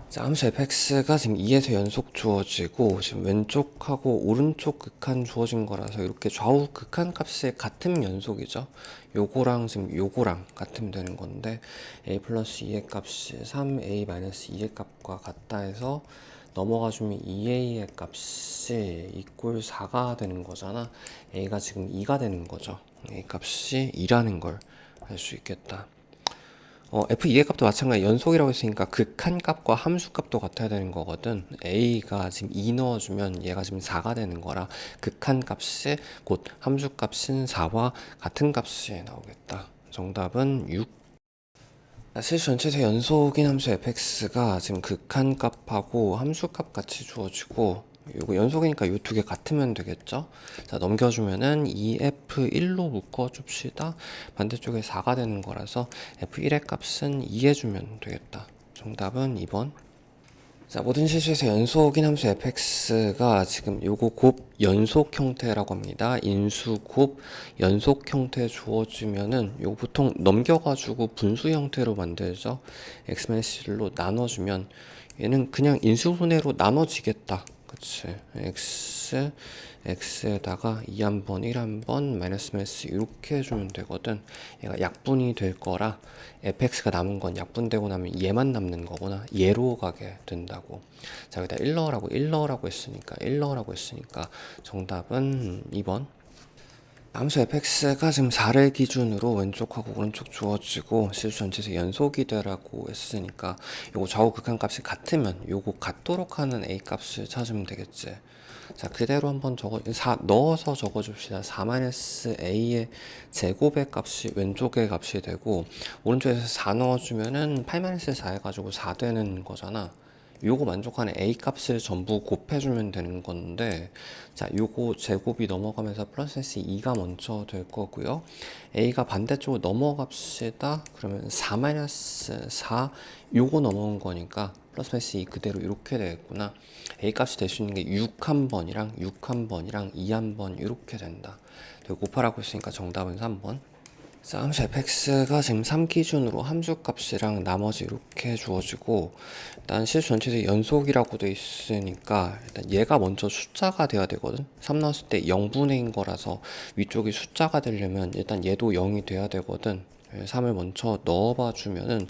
자, 함수 fx가 지금 2에서 연속 주어지고 지금 왼쪽하고 오른쪽 극한 주어진 거라서 이렇게 좌우 극한 값이 같은 연속이죠. 요거랑 지금 요거랑 같으면 되는 건데 a 플러스 2의 값이 3a 마이너스 2의 값과 같다 해서 넘어가주면 2a의 값이 이꼴 4가 되는 거잖아. a가 지금 2가 되는 거죠. a 값이 2라는 걸 알 수 있겠다. F2의 값도 마찬가지 연속이라고 했으니까 극한 값과 함수 값도 같아야 되는 거거든. A가 지금 2 넣어주면 얘가 지금 4가 되는 거라 극한 값이 곧 함수 값인 4와 같은 값이 나오겠다. 정답은 6. 실수 전체에서 연속인 함수 fx가 지금 극한 값하고 함수 값 같이 주어지고 요거 연속이니까 요 두 개 같으면 되겠죠. 자, 넘겨주면은 2f1로 묶어줍시다. 반대쪽에 4가 되는 거라서 f1의 값은 2 해주면 되겠다. 정답은 2번. 자, 모든 실수에서 연속인 함수 fx가 지금 요거 곱 연속 형태라고 합니다. 인수 곱 연속 형태 주어지면은 요거 보통 넘겨가지고 분수 형태로 만들죠. x-1로 나눠주면 얘는 그냥 인수분해로 나눠지겠다. 그치? x에다가 2 한 번, 1 한 번, 마이너스 이렇게 해주면 되거든. 얘가 약분이 될 거라 fx가 남은 건 약분되고 나면 얘만 남는 거구나. 얘로 가게 된다고. 자, 여기다 1 넣으라고 1 넣으라고 했으니까 1 넣으라고 했으니까 정답은 2번. 함수 fx가 지금 4를 기준으로 왼쪽하고 오른쪽 주어지고 실수 전체에서 연속이 되라고 했으니까 요거 좌우 극한 값이 같으면 요거 같도록 하는 a 값을 찾으면 되겠지. 자, 그대로 한번 넣어서 적어줍시다. 4-a의 제곱의 값이 왼쪽의 값이 되고 오른쪽에서 4 넣어주면은 8-4 해가지고 4 되는 거잖아. 요거 만족하는 a 값을 전부 곱해주면 되는 건데, 자, 요거 제곱이 넘어가면서 플러스 s 2가 먼저 될 거고요. a가 반대쪽으로 넘어갑시다. 그러면 4-4 요거 넘어온 거니까 플러스 s 2 그대로 이렇게 되겠구나. a 값이 될 수 있는 게 6 한 번이랑 6 한 번이랑 2 한 번 이렇게 된다. 곱하라고 했으니까 정답은 3번. 자, 함수 fx가 지금 3 기준으로 함수 값이랑 나머지 이렇게 주어지고 일단 실수 전체에서 연속이라고 돼 있으니까 일단 얘가 먼저 숫자가 돼야 되거든. 3 넣었을 때 0분의인 거라서 위쪽이 숫자가 되려면 일단 얘도 0이 돼야 되거든. 3을 먼저 넣어봐 주면은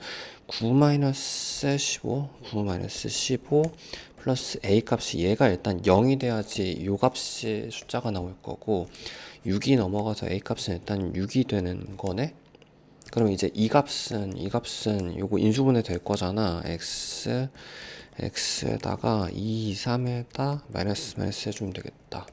9-15 9-15 플러스 a 값이 얘가 일단 0이 돼야지 요 값이 숫자가 나올 거고 6이 넘어가서 a 값은 일단 6이 되는 거네. 그럼 이제 이 값은 요거 인수분해 될 거잖아. x에다가 2, 3에다 마이너스 해주면 되겠다.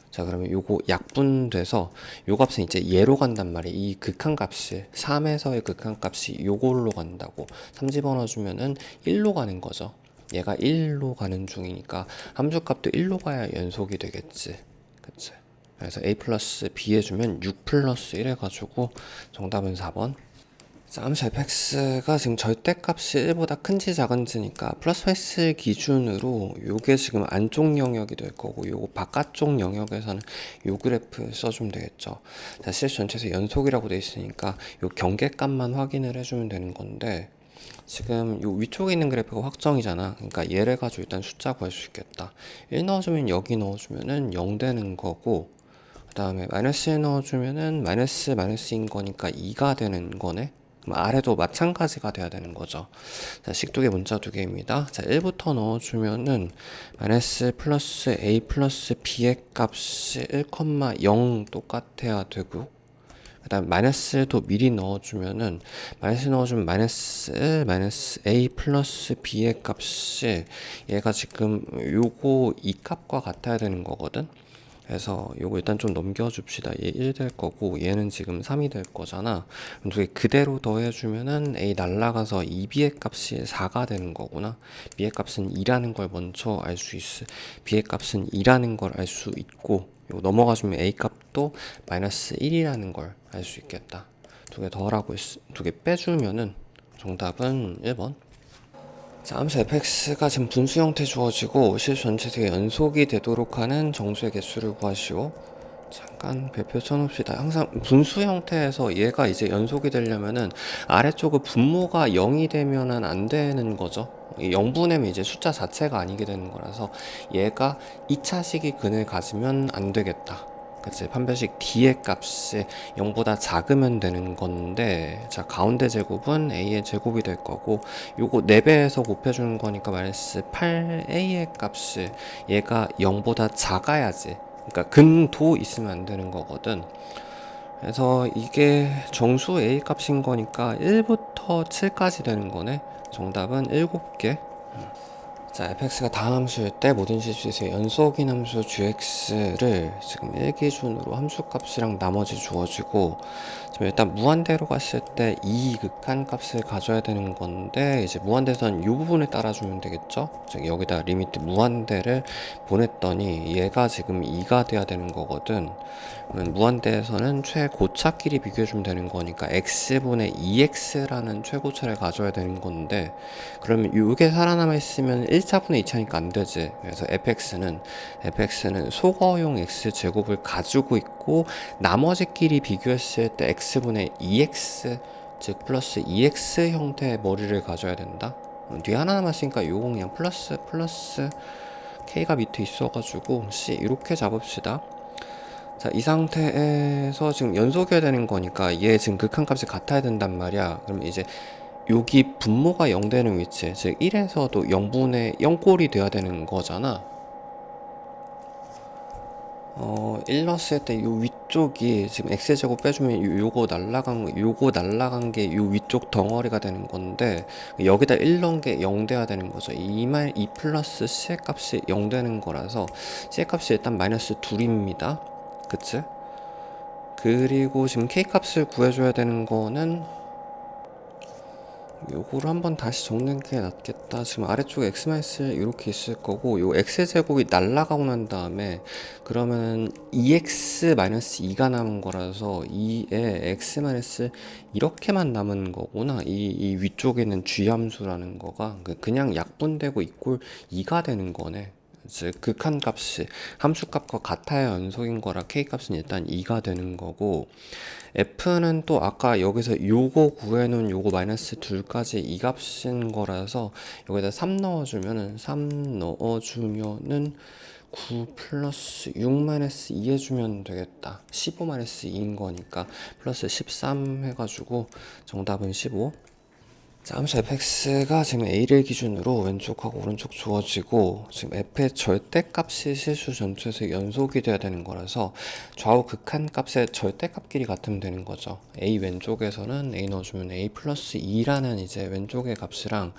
자, 그러면 요거 약분돼서 요 값은 이제 얘로 간단 말이야. 이 극한값이 3에서의 극한값이 요걸로 간다고. 3 집어넣어주면은 1로 가는 거죠. 얘가 1로 가는 중이니까 함수값도 1로 가야 연속이 되겠지. 그치? 그래서 a 플러스 b 해주면 6 플러스 1 해가지고 정답은 4번. 자, 함수 fx가 지금 절대값이 1보다 큰지 작은지니까 플러스 x 기준으로 요게 지금 안쪽 영역이 될 거고 요거 바깥쪽 영역에서는 요 그래프 써주면 되겠죠. 자, 실수 전체에서 연속이라고 돼 있으니까 요 경계값만 확인을 해주면 되는 건데 지금 요 위쪽에 있는 그래프가 확정이잖아. 그러니까 얘를 가지고 일단 숫자 구할 수 있겠다. 1 넣어주면 여기 넣어주면은 0 되는 거고 그 다음에 마이너스 1 넣어주면은 마이너스인 거니까 2가 되는 거네. 아래도 마찬가지가 돼야 되는 거죠. 자, 식두개 문자 두 개입니다. 자, 1부터 넣어주면은 마이너스 플러스 a 플러스 b의 값이 1,0 똑같아야 되고 그 다음 마이너스도 미리 넣어주면은 마이너스 넣어주면 마이너스 a 플러스 b의 값이 얘가 지금 요거 이 값과 같아야 되는 거거든. 그래서 요거 일단 좀 넘겨줍시다. 얘 1 될 거고 얘는 지금 3이 될 거잖아. 그럼 두 개 그대로 더해주면은 a 날라가서 2b의 값이 4가 되는 거구나. b의 값은 2라는 걸 먼저 알 수 있어. b의 값은 2라는 걸 알 수 있고 요거 넘어가주면 a 값도 마이너스 1이라는 걸 알 수 있겠다. 두 개 더하라고 두 개 빼주면은 정답은 1번. 자, 함수 fx가 지금 분수 형태 주어지고 실수 전체적인 연속이 되도록 하는 정수의 개수를 구하시오. 잠깐 별표 쳐놓읍시다. 항상 분수 형태에서 얘가 이제 연속이 되려면은 아래쪽은 분모가 0이 되면은 안 되는 거죠. 0분의면 이제 숫자 자체가 아니게 되는 거라서 얘가 2차식이 근을 가지면 안 되겠다. 그치? 판별식 D의 값이 0보다 작으면 되는 건데, 자, 가운데 제곱은 A의 제곱이 될 거고, 요거 4배에서 곱해주는 거니까 마이너스 8A의 값이 얘가 0보다 작아야지. 그러니까 근도 있으면 안 되는 거거든. 그래서 이게 정수 A 값인 거니까 1부터 7까지 되는 거네. 정답은 7개. 자, fx가 다음 함수일 때 모든 실수에서 연속인 함수 gx를 지금 1 기준으로 함수값이랑 나머지 주어지고, 지금 일단 무한대로 갔을 때 이 극한 값을 가져야 되는 건데, 이제 무한대에서는 이 부분에 따라주면 되겠죠? 즉 여기다 리미트 무한대를 보냈더니 얘가 지금 2가 돼야 되는 거거든. 무한대에서는 최고차끼리 비교해주면 되는 거니까 x분의 2x라는 최고차를 가져야 되는 건데, 그러면 이게 살아남아 있으면 1차분의 2차니까 안 되지. 그래서 fx는 소거용 x제곱을 가지고 있고, 나머지끼리 비교했을 때 x분의 2x, 즉 플러스 2x 형태의 머리를 가져야 된다. 뒤에 하나 남았으니까 요거 그냥 플러스 k가 밑에 있어가지고 c 이렇게 잡읍시다. 자, 이 상태에서 지금 연속해야 되는 거니까 얘 지금 극한값이 같아야 된단 말이야. 그럼 이제 여기 분모가 0 되는 위치, 즉 1에서도 0분의 0꼴이 돼야 되는 거잖아. 1 넣었을 때 요 위쪽이 지금 x제곱 빼주면 요거 날라간 게 요 위쪽 덩어리가 되는 건데, 여기다 1 넣은 게 0 돼야 되는 거죠. 2 플러스 c의 값이 0 되는 거라서 c의 값이 일단 마이너스 2입니다. 그치? 그리고 지금 k 값을 구해줘야 되는 거는 요거를 한번 다시 적는 게 낫겠다. 지금 아래쪽에 x-1 이렇게 있을 거고, 요 x제곱이 날라가고 난 다음에 그러면 2x-2가 남은 거라서 2에 x-1 이렇게만 남은 거구나. 이 위쪽에 있는 g함수라는 거가 그냥 약분되고 이꼴 2가 되는 거네. 즉 극한 값이 함수값과 같아야 연속인 거라 k 값은 일단 2가 되는 거고, f는 또 아까 여기서 요거 구해놓은 요거 마이너스 2까지 이 값인 거라서 여기다 3 넣어주면은 9 플러스 6 마이너스 2 해주면 되겠다. 15 마이너스 2인 거니까 플러스 13 해가지고 정답은 15. 자, 함수 fx가 지금 a를 기준으로 왼쪽하고 오른쪽 주어지고, 지금 f의 절대값이 실수 전체에서 연속이 돼야 되는 거라서 좌우 극한값의 절대값끼리 같으면 되는 거죠. a 왼쪽에서는 a 넣어주면 a 플러스 2라는 이제 왼쪽의 값이랑,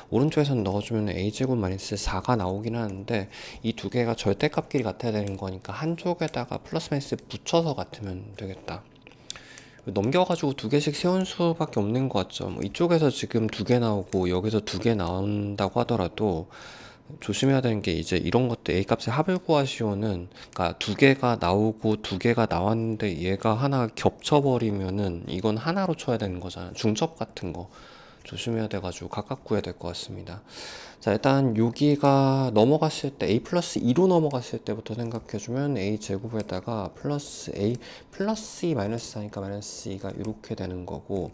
오른쪽에서는 넣어주면 a제곱 마이너스 4가 나오긴 하는데, 이 두 개가 절대값끼리 같아야 되는 거니까 한쪽에다가 플러스 마이너스 붙여서 같으면 되겠다. 넘겨가지고 두 개씩 세운 수밖에 없는 것 같죠. 뭐 이쪽에서 지금 2개 나오고 여기서 2개 나온다고 하더라도 조심해야 되는 게, 이제 이런 것들 A 값의 합을 구하시오는, 그러니까 2개가 나오고 2개가 나왔는데 얘가 하나 겹쳐버리면은 이건 하나로 쳐야 되는 거잖아. 중첩 같은 거 조심해야 돼가지고 각각 구해야 될 것 같습니다. 자, 일단 여기가 넘어갔을 때 a 플러스 2로 넘어갔을 때부터 생각해주면 a 제곱에다가 플러스 a 플러스 2 마이너스 4니까 마이너스 2가 이렇게 되는 거고,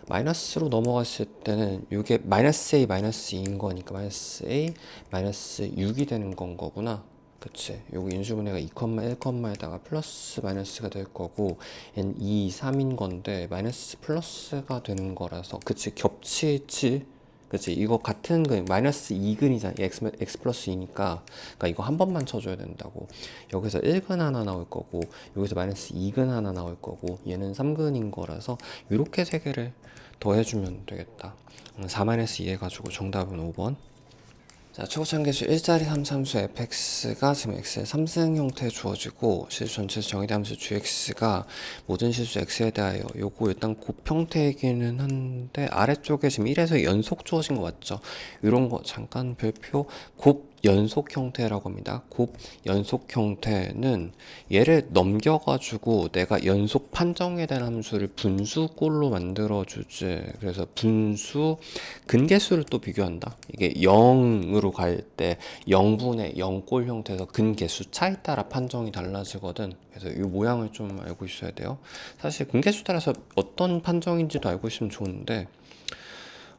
마이너스로 넘어갔을 때는 이게 마이너스 a 마이너스 2인 거니까 마이너스 a 마이너스 6이 되는 건 거구나. 그치? 요거 인수분해가 2, 1에다가 플러스 마이너스가 될 거고, n 2, 3인 건데 마이너스 플러스가 되는 거라서, 그치? 겹치지? 그치? 이거 같은 그 마이너스 2근이잖아. x 플러스 2니까. 그러니까 이거 한 번만 쳐줘야 된다고. 여기서 1근 하나 나올 거고, 여기서 마이너스 2근 하나 나올 거고, 얘는 3근인 거라서 이렇게 세 개를 더해주면 되겠다. 4-2 해가지고 정답은 5번. 자, 최고차항계수 1자리 3함수 fx가 지금 x의 3승 형태에 주어지고, 실수 전체에서 정의된 함수 gx가 모든 실수 x에 대하여 요거 일단 곱 형태이기는 한데, 아래쪽에 지금 1에서 연속 주어진 거 맞죠? 이런 거 잠깐 별표, 곱 연속 형태라고 합니다. 곱 연속 형태는 얘를 넘겨가지고 내가 연속 판정에 대한 함수를 분수꼴로 만들어주지. 그래서 분수 근계수를 또 비교한다. 이게 0으로 갈 때 0분의 0꼴 형태에서 근계수 차에 따라 판정이 달라지거든. 그래서 이 모양을 좀 알고 있어야 돼요. 사실 근계수 따라서 어떤 판정인지도 알고 있으면 좋은데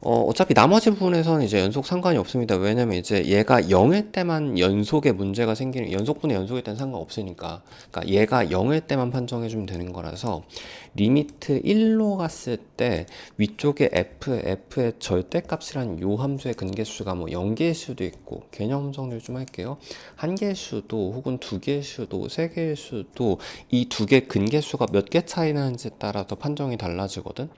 어차피 나머지 부분에서는 이제 연속 상관이 없습니다. 왜냐면 이제 얘가 0일 때만 연속의 문제가 생기는, 연속분의 연속일 때는 상관없으니까. 그러니까 얘가 0일 때만 판정해주면 되는 거라서, 리미트 1로 갔을 때 위쪽에 f의 절대값이란 요 함수의 근계수가 뭐 0개일 수도 있고, 개념 정리를 좀 할게요. 한 개일 수도, 혹은 두 개일 수도, 세 개일 수도, 이 두 개 근계수가 몇 개 차이 나는지에 따라서 판정이 달라지거든.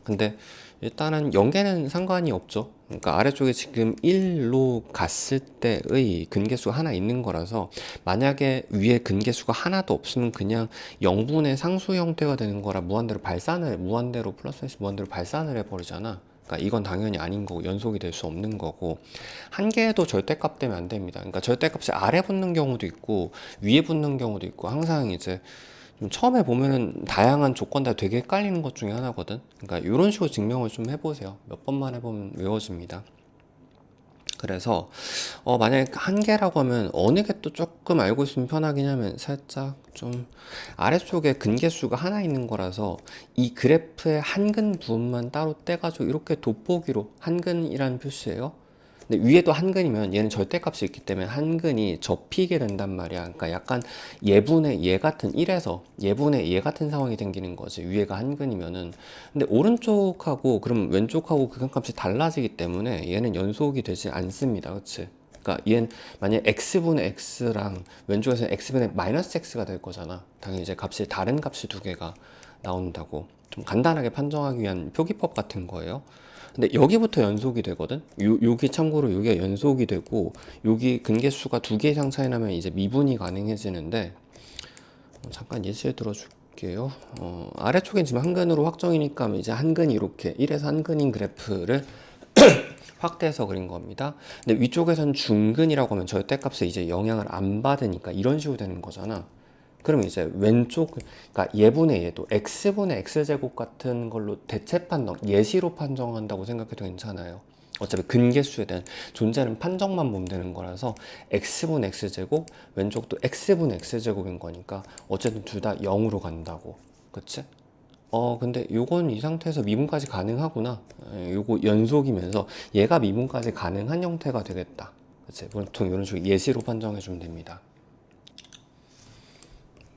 근데 일단은 0개는 상관이 없죠. 그러니까 아래쪽에 지금 1로 갔을 때의 근계수가 하나 있는 거라서, 만약에 위에 근계수가 하나도 없으면 그냥 0분의 상수 형태가 되는 거라 무한대로 플러스 무한대로 발산을 해버리잖아. 그러니까 이건 당연히 아닌 거고 연속이 될 수 없는 거고, 한 개도 절대값 되면 안 됩니다. 그러니까 절대값이 아래 붙는 경우도 있고 위에 붙는 경우도 있고, 항상 이제 좀 처음에 보면은 다양한 조건들 되게 헷갈리는 것 중에 하나거든. 그러니까 이런 식으로 증명을 좀 해보세요. 몇 번만 해보면 외워집니다. 그래서 만약에 한 개라고 하면 어느 게 또 조금 알고 있으면 편하긴 하면, 살짝 좀 아래쪽에 근계수가 하나 있는 거라서 이 그래프의 한근 부분만 따로 떼가지고 이렇게 돋보기로, 한근이라는 표시예요. 근데 위에도 한근이면 얘는 절대값이 있기 때문에 한근이 접히게 된단 말이야. 그러니까 약간 예분의 얘 같은 1에서 예분의 얘 같은 상황이 생기는 거지, 위에가 한근이면은. 근데 오른쪽하고 그럼 왼쪽하고 극한값이 달라지기 때문에 얘는 연속이 되지 않습니다. 그치? 그러니까 얘는 만약에 x분의 x랑 왼쪽에서는 x분의 마이너스 x가 될 거잖아. 당연히 이제 값이 다른 값이 두 개가 나온다고 좀 간단하게 판정하기 위한 표기법 같은 거예요. 근데 여기부터 연속이 되거든. 여기 참고로 여기가 연속이 되고, 여기 근계수가 두 개 이상 차이 나면 이제 미분이 가능해지는데, 잠깐 예시를 들어줄게요. 아래쪽엔 지금 한근으로 확정이니까 이제 한근이 이렇게 1에서 한근인 그래프를 확대해서 그린 겁니다. 근데 위쪽에선 중근이라고 하면 절대값에 이제 영향을 안 받으니까 이런 식으로 되는 거잖아. 그럼 이제 왼쪽, 그러니까 예분의 얘도 x분의 x제곱 같은 걸로 대체 판정, 예시로 판정한다고 생각해도 괜찮아요. 어차피 근계수에 대한 존재는 판정만 보면 되는 거라서 x분의 x제곱, 왼쪽도 x분의 x제곱인 거니까 어쨌든 둘 다 0으로 간다고. 그치? 근데 요건 이 상태에서 미분까지 가능하구나. 요거 연속이면서 얘가 미분까지 가능한 형태가 되겠다. 그치? 보통 이런 식으로 예시로 판정해 주면 됩니다.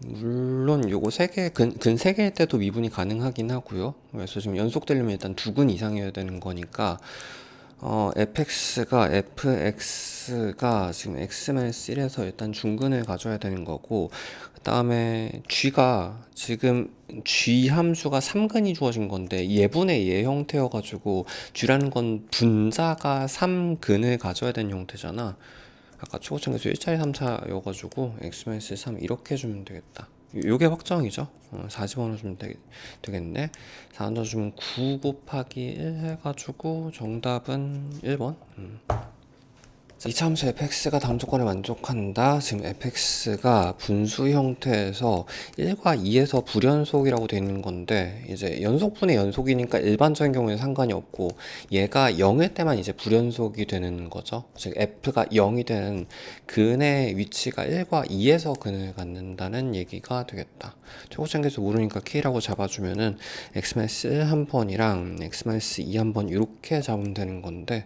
물론 요거 근 3개일 때도 미분이 가능하긴 하고요. 그래서 지금 연속되려면 일단 두 근 이상이어야 되는 거니까, fx가 지금 x-1에서 일단 중근을 가져야 되는 거고, 그 다음에 g가 지금 g 함수가 3근이 주어진 건데 예분의 얘 형태여가지고, g라는 건 분자가 3근을 가져야 되는 형태잖아. 아까 초고층계수 1차례 3차여가지고 x-3 이렇게 해주면 되겠다. 요게 확정이죠. 4 집어넣어주면 되겠네. 4 얹어주면 9 곱하기 1 해가지고 정답은 1번. 이차 함수 fx가 다음 조건을 만족한다. 지금 fx가 분수 형태에서 1과 2에서 불연속이라고 되어 있는 건데, 이제 연속분의 연속이니까 일반적인 경우에는 상관이 없고, 얘가 0일 때만 이제 불연속이 되는 거죠. 즉 f가 0이 되는 근의 위치가 1과 2에서 근을 갖는다는 얘기가 되겠다. 초고층계수 모르니까 k라고 잡아주면은 x-1 한 번이랑 x-2 한 번 이렇게 잡으면 되는 건데,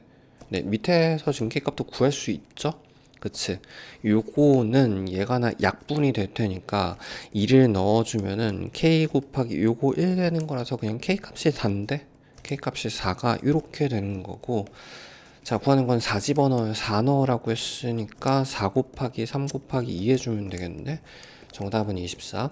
네, 밑에서 지금 k값도 구할 수 있죠? 그치? 요거는 얘가 약분이 될 테니까 2를 넣어주면은 k 곱하기 요거 1 되는 거라서 그냥 k값이 4인데, k값이 4가 이렇게 되는 거고, 자, 구하는 건 4 집어넣어요. 4 넣으라고 했으니까 4 곱하기 3 곱하기 2 해주면 되겠는데, 정답은 24.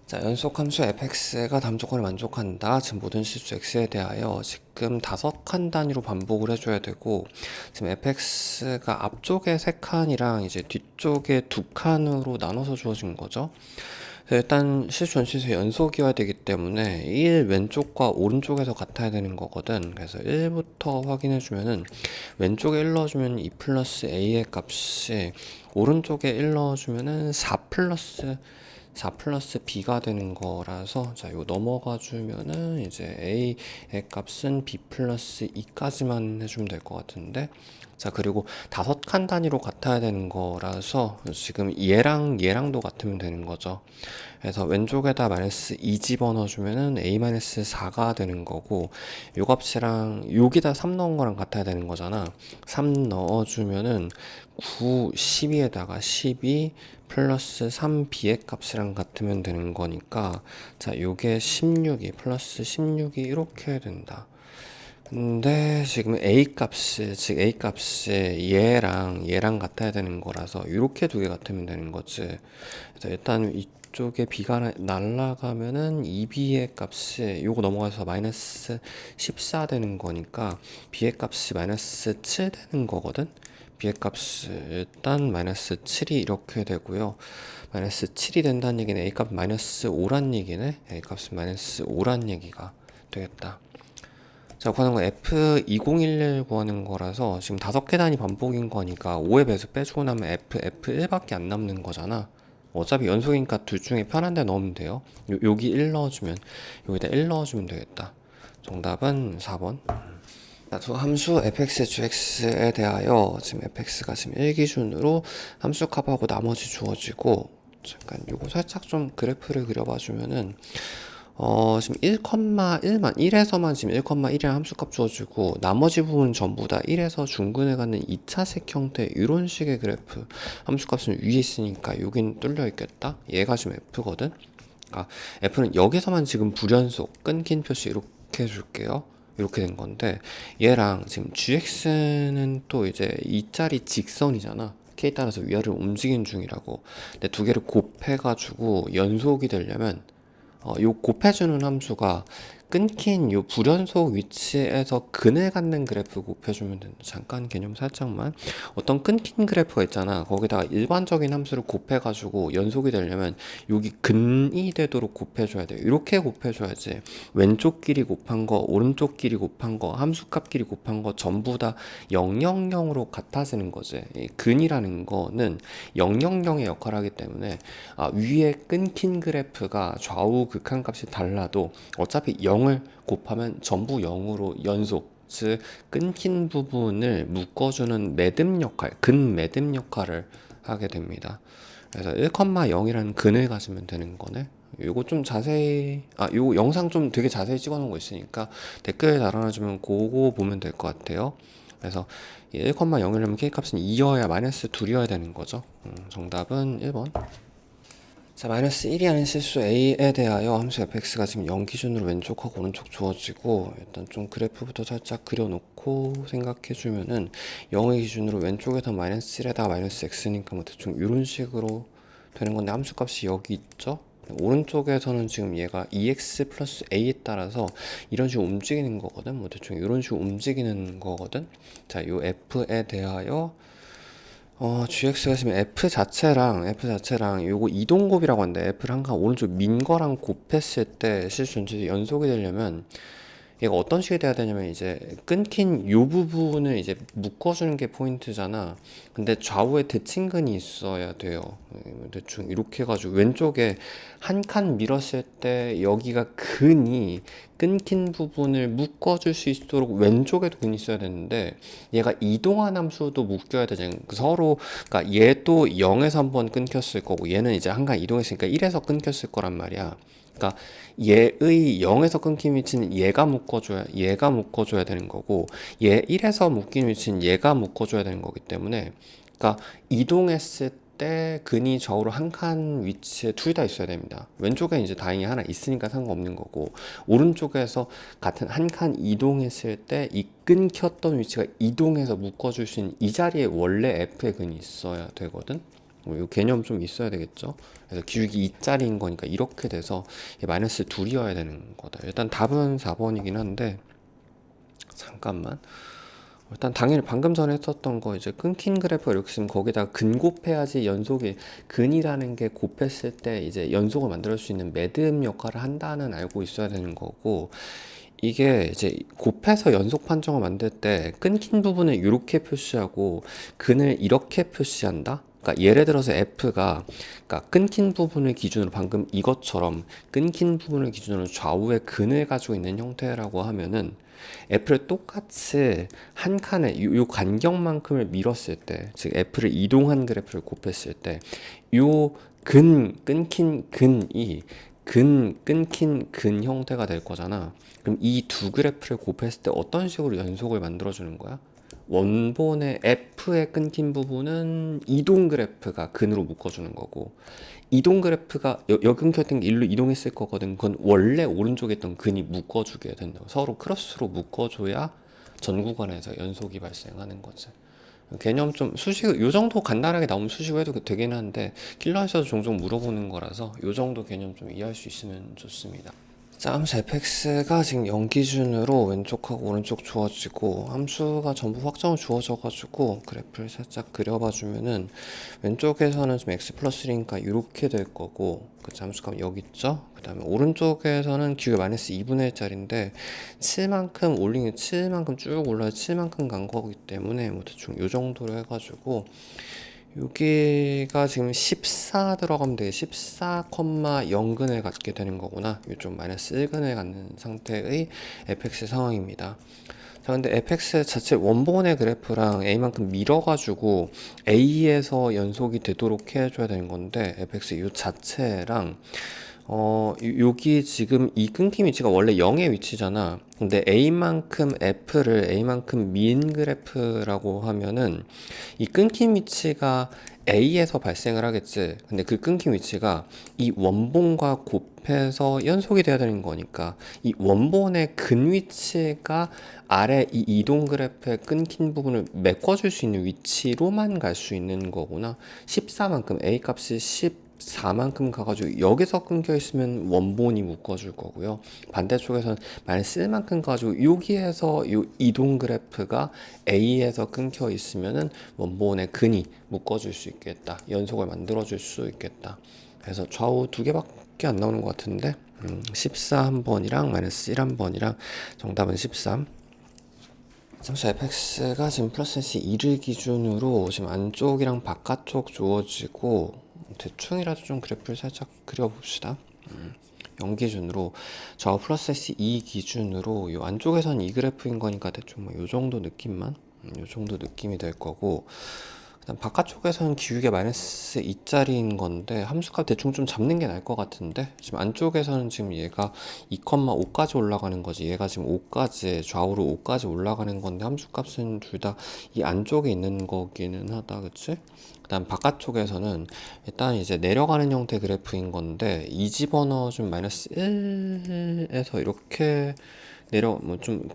자, 연속함수 fx가 다음 조건을 만족한다. 지금 모든 실수 x에 대하여 지금 5칸 단위로 반복을 해줘야 되고, 지금 fx가 앞쪽에 3칸이랑 이제 뒤쪽에 2칸으로 나눠서 주어진 거죠. 일단 실수전시에서 연속이어야 되기 때문에 1 왼쪽과 오른쪽에서 같아야 되는 거거든. 그래서 1부터 확인해 주면은 왼쪽에 1 넣어주면 2 플러스 a의 값이 오른쪽에 1 넣어주면은 4 플러스 b가 되는 거라서, 자, 이거 넘어가 주면은 이제 a의 값은 b 플러스 2까지만 해주면 될 것 같은데, 자, 그리고 5칸 단위로 같아야 되는 거라서 지금 얘랑 얘랑도 같으면 되는 거죠. 그래서 왼쪽에다 마이너스 2 집어넣어주면은 a 마이너스 4가 되는 거고, 요 값이랑 여기다 3 넣은 거랑 같아야 되는 거잖아. 3 넣어주면은 9, 12에다가 12 플러스 3b의 값이랑 같으면 되는 거니까, 자, 요게 16이 플러스 16이 이렇게 된다. 근데 지금 즉 a 값이 얘랑 같아야 되는 거라서 이렇게 두 개 같으면 되는 거지. 그래서 일단 이쪽에 b가 날라가면은 2b의 값이 요거 넘어가서 마이너스 14 되는 거니까 b의 값이 마이너스 7 되는 거거든. b의 값이 일단 마이너스 7이 이렇게 되고요. 마이너스 7이 된다는 얘기는 a 값 마이너스 5란 얘기네. a 값은 마이너스 5란 얘기가 되겠다. 자, 구하는 건 F2011 구하는 거라서 지금 5개 단위 반복인 거니까 5의 배수 빼주고 나면 F1밖에 안 남는 거잖아. 어차피 연속이니까 둘 중에 편한 데 넣으면 돼요. 여기 1 넣어주면, 여기다 1 넣어주면 되겠다. 정답은 4번. 자, 두 함수 fx, gx에 대하여 지금 fx가 지금 1 기준으로 함수 값하고 나머지 주어지고, 잠깐 요거 살짝 좀 그래프를 그려봐 주면은 지금 1,1에서만 지금 1,1이라는 함수값 주어지고 나머지 부분 전부 다 1에서 중근해 가는 2차식 형태 이런 식의 그래프, 함수값은 위에 있으니까 여긴 뚫려 있겠다. 얘가 지금 f거든. 아, f는 여기서만 지금 불연속 끊긴 표시 이렇게 해줄게요. 이렇게 된 건데, 얘랑 지금 gx는 또 이제 2짜리 직선이잖아. k에 따라서 위아래로 움직이는 중이라고. 근데 두 개를 곱해가지고 연속이 되려면 요 곱해주는 함수가 끊긴 요 불연속 위치에서 근을 갖는 그래프 곱해주면 된다. 잠깐 개념 살짝만. 어떤 끊긴 그래프가 있잖아. 거기다가 일반적인 함수를 곱해가지고 연속이 되려면 여기 근이 되도록 곱해줘야 돼요. 이렇게 곱해줘야지 왼쪽 길이 곱한 거, 오른쪽 길이 곱한 거, 함수값 길이 곱한 거 전부 다 000으로 같아지는 거지. 이 근이라는 거는 000의 역할을 하기 때문에 위에 끊긴 그래프가 좌우 극한값이 달라도 어차피 0을 곱하면 전부 0으로 연속, 즉 끊긴 부분을 묶어주는 매듭 역할, 근 매듭 역할을 하게 됩니다. 그래서 1,0이라는 근을 가지면 되는 거네. 요거 좀 자세히, 요거 영상 좀 되게 자세히 찍어 놓은 거 있으니까 댓글 달아놔주면 그거 보면 될 것 같아요. 그래서 1,0이려면 k값은 2여야 마이너스 2이어야 되는 거죠. 정답은 1번. 자, 마이너스 1이 하는 실수 a에 대하여 함수 fx가 지금 0 기준으로 왼쪽하고 오른쪽 주어지고, 일단 좀 그래프부터 살짝 그려놓고 생각해주면은 0의 기준으로 왼쪽에서 마이너스 1에다가 마이너스 x니까 뭐 대충 이런 식으로 되는 건데, 함수값이 여기 있죠? 오른쪽에서는 지금 얘가 2x 플러스 a에 따라서 이런 식으로 움직이는 거거든. 뭐 대충 이런 식으로 움직이는 거거든. 자, 요 f에 대하여 gx가 지금 f 자체랑 요거 이동곱이라고 하는데, f를 한 칸 오른쪽 민 거랑 곱했을 때 실전체 연속이 되려면 얘가 어떤 식이 돼야 되냐면, 이제 끊긴 요 부분을 이제 묶어주는 게 포인트잖아. 근데 좌우에 대칭근이 있어야 돼요. 대충 이렇게 해가지고 왼쪽에 한 칸 밀었을 때 여기가 근이 끊긴 부분을 묶어줄 수 있도록 왼쪽에도 근이 있어야 되는데, 얘가 이동한 함수도 묶여야 되잖아. 서로, 그러니까 얘도 0에서 한번 끊겼을 거고 얘는 이제 한 칸 이동했으니까 1에서 끊겼을 거란 말이야. 그러니까 얘의 0에서 끊긴 위치는 얘가 묶어줘야 되는 거고, 얘 1에서 묶인 위치는 얘가 묶어줘야 되는 거기 때문에, 그러니까 이동했을 때 근이 좌우로 한 칸 위치에 둘 다 있어야 됩니다. 왼쪽에 이제 다행히 하나 있으니까 상관없는 거고, 오른쪽에서 같은 한 칸 이동했을 때 이 끊겼던 위치가 이동해서 묶어줄 수 있는 이 자리에 원래 F의 근이 있어야 되거든. 이 개념 좀 있어야 되겠죠. 그래서 기울기 2짜리인 거니까 이렇게 돼서 마이너스 2이어야 되는 거다. 일단 답은 4번이긴 한데, 잠깐만. 일단 당연히 방금 전에 했었던 거 이제 끊긴 그래프 이렇게 있으면 거기다가 근 곱해야지 연속이 근이라는 게 곱했을 때 이제 연속을 만들 수 있는 매듭 역할을 한다는 알고 있어야 되는 거고 이게 이제 곱해서 연속 판정을 만들 때 끊긴 부분을 이렇게 표시하고 근을 이렇게 표시한다. 그러니까 예를 들어서 F가 그러니까 끊긴 부분을 기준으로 방금 이것처럼 끊긴 부분을 기준으로 좌우에 근을 가지고 있는 형태라고 하면은 F를 똑같이 한 칸에 요 간격만큼을 밀었을 때, 즉 F를 이동한 그래프를 곱했을 때, 요 끊긴 근이 끊긴 근 형태가 될 거잖아. 그럼 이 두 그래프를 곱했을 때 어떤 식으로 연속을 만들어 주는 거야? 원본의 F의 끊긴 부분은 이동 그래프가 근으로 묶어주는 거고, 이동 그래프가 여기 끊겼던 게 일로 이동했을 거거든. 그건 원래 오른쪽에 있던 근이 묶어주게 된다. 서로 크로스로 묶어줘야 전 구간에서 연속이 발생하는 거지. 개념 좀 수식 요 정도 간단하게 나오면 수식을 해도 되긴 한데 킬러에서도 종종 물어보는 거라서 요 정도 개념 좀 이해할 수 있으면 좋습니다. 자, 함수 fx가 지금 0 기준으로 왼쪽하고 오른쪽 주어지고 함수가 전부 확정을 주어져가지고 그래프를 살짝 그려봐 주면은 왼쪽에서는 좀 x 플러스 1이니까 이렇게 될 거고 그 함수가 여기 있죠? 그 다음에 오른쪽에서는 기울기 마이너스 2분의 1짜리인데 7만큼 올리는 7만큼 쭉 올라야 7만큼 간 거기 때문에 뭐 대충 요 정도로 해가지고 여기가 지금 14 들어가면 돼. 14,0근을 갖게 되는 거구나. 이쪽 마이너스 1근을 갖는 상태의 fx 상황입니다. 자, 근데 fx 자체 원본의 그래프랑 a만큼 밀어가지고 a에서 연속이 되도록 해줘야 되는 건데 fx 이 자체랑 여기 지금 이 끊김 위치가 원래 0의 위치잖아. 근데 a만큼 민 그래프라고 하면은 이 끊김 위치가 a에서 발생을 하겠지. 근데 그 끊김 위치가 이 원본과 곱해서 연속이 돼야 되는 거니까 이 원본의 근 위치가 아래 이 이동 그래프의 끊긴 부분을 메꿔줄 수 있는 위치로만 갈 수 있는 거구나. 14만큼 a 값이 14만큼 가가지고 여기서 끊겨 있으면 원본이 묶어줄 거고요. 반대쪽에서는 마이너스 1만큼 가지고 여기에서 요 이동 그래프가 A에서 끊겨 있으면은 원본의 근이 묶어줄 수 있겠다. 연속을 만들어줄 수 있겠다. 그래서 좌우 두 개밖에 안 나오는 것 같은데 14 한 번이랑 마이너스 1 한 번이랑 정답은 13. 잠시 fx가 지금 플러스 2를 기준으로 지금 안쪽이랑 바깥쪽 주어지고 대충이라도 좀 그래프를 살짝 그려봅시다. 0 기준으로 좌우 플러스 2 기준으로 이 안쪽에선 이 그래프인 거니까 대충 뭐 요 정도 느낌만 요 정도 느낌이 될 거고 그다음 바깥쪽에서는 기울기가 마이너스 2짜리인 건데 함수값 대충 좀 잡는 게 나을 것 같은데 지금 안쪽에서는 지금 얘가 2,5까지 올라가는 거지 얘가 지금 5까지 좌우로 5까지 올라가는 건데 함수값은 둘 다 이 안쪽에 있는 거기는 하다 그치? 그다음 바깥쪽에서는 일단 이제 내려가는 형태 그래프인 건데 이 집어넣어 좀 마이너스 1에서 이렇게 내려 뭐 좀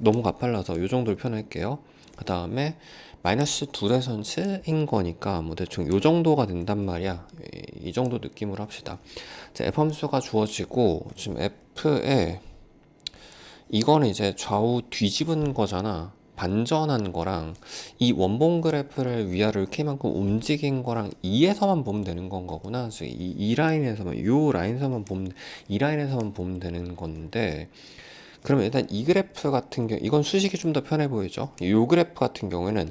너무 가팔라서 요 정도를 표현할게요. 그 다음에 마이너스 2에선 7인 거니까 뭐 대충 요 정도가 된단 말이야. 이 정도 느낌으로 합시다. 자, f 함수가 주어지고 지금 f에 이거는 이제 좌우 뒤집은 거잖아. 반전한 거랑 이 원본 그래프를 위아래로 K만큼 움직인 거랑 2에서만 보면 되는 건 거구나. 그래서 이 라인에서만 요 라인에서만 보면 이 라인에서만 보면 되는 건데 그러면 일단 이 그래프 같은 경우 이건 수식이 좀 더 편해 보이죠. 이 그래프 같은 경우에는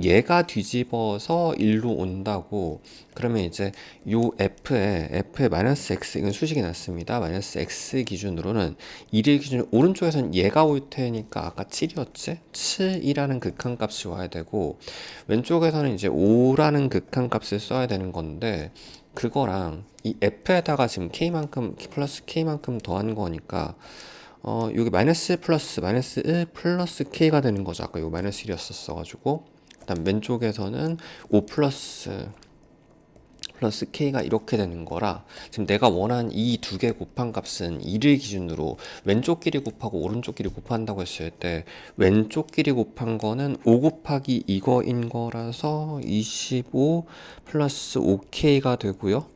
얘가 뒤집어서 1로 온다고 그러면 이제 요 f에 마이너스 x 이건 수식이 났습니다. 마이너스 x 기준으로는 1일 기준 오른쪽에서는 얘가 올 테니까 아까 7이었지? 7이라는 극한값이 와야 되고 왼쪽에서는 이제 5라는 극한값을 써야 되는 건데 그거랑 이 f에다가 지금 k만큼 플러스 k만큼 더한 거니까 여기 마이너스 1 플러스 마이너스 1 플러스 k가 되는 거죠. 아까 이거 마이너스 1이었었어 가지고 그다음 왼쪽에서는 5 플러스 k가 이렇게 되는 거라 지금 내가 원한 이 두 개 곱한 값은 1을 기준으로 왼쪽 길이 곱하고 오른쪽 길이 곱한다고 했을 때 왼쪽 길이 곱한 거는 5 곱하기 이거인 거라서 25 플러스 5k가 되고요.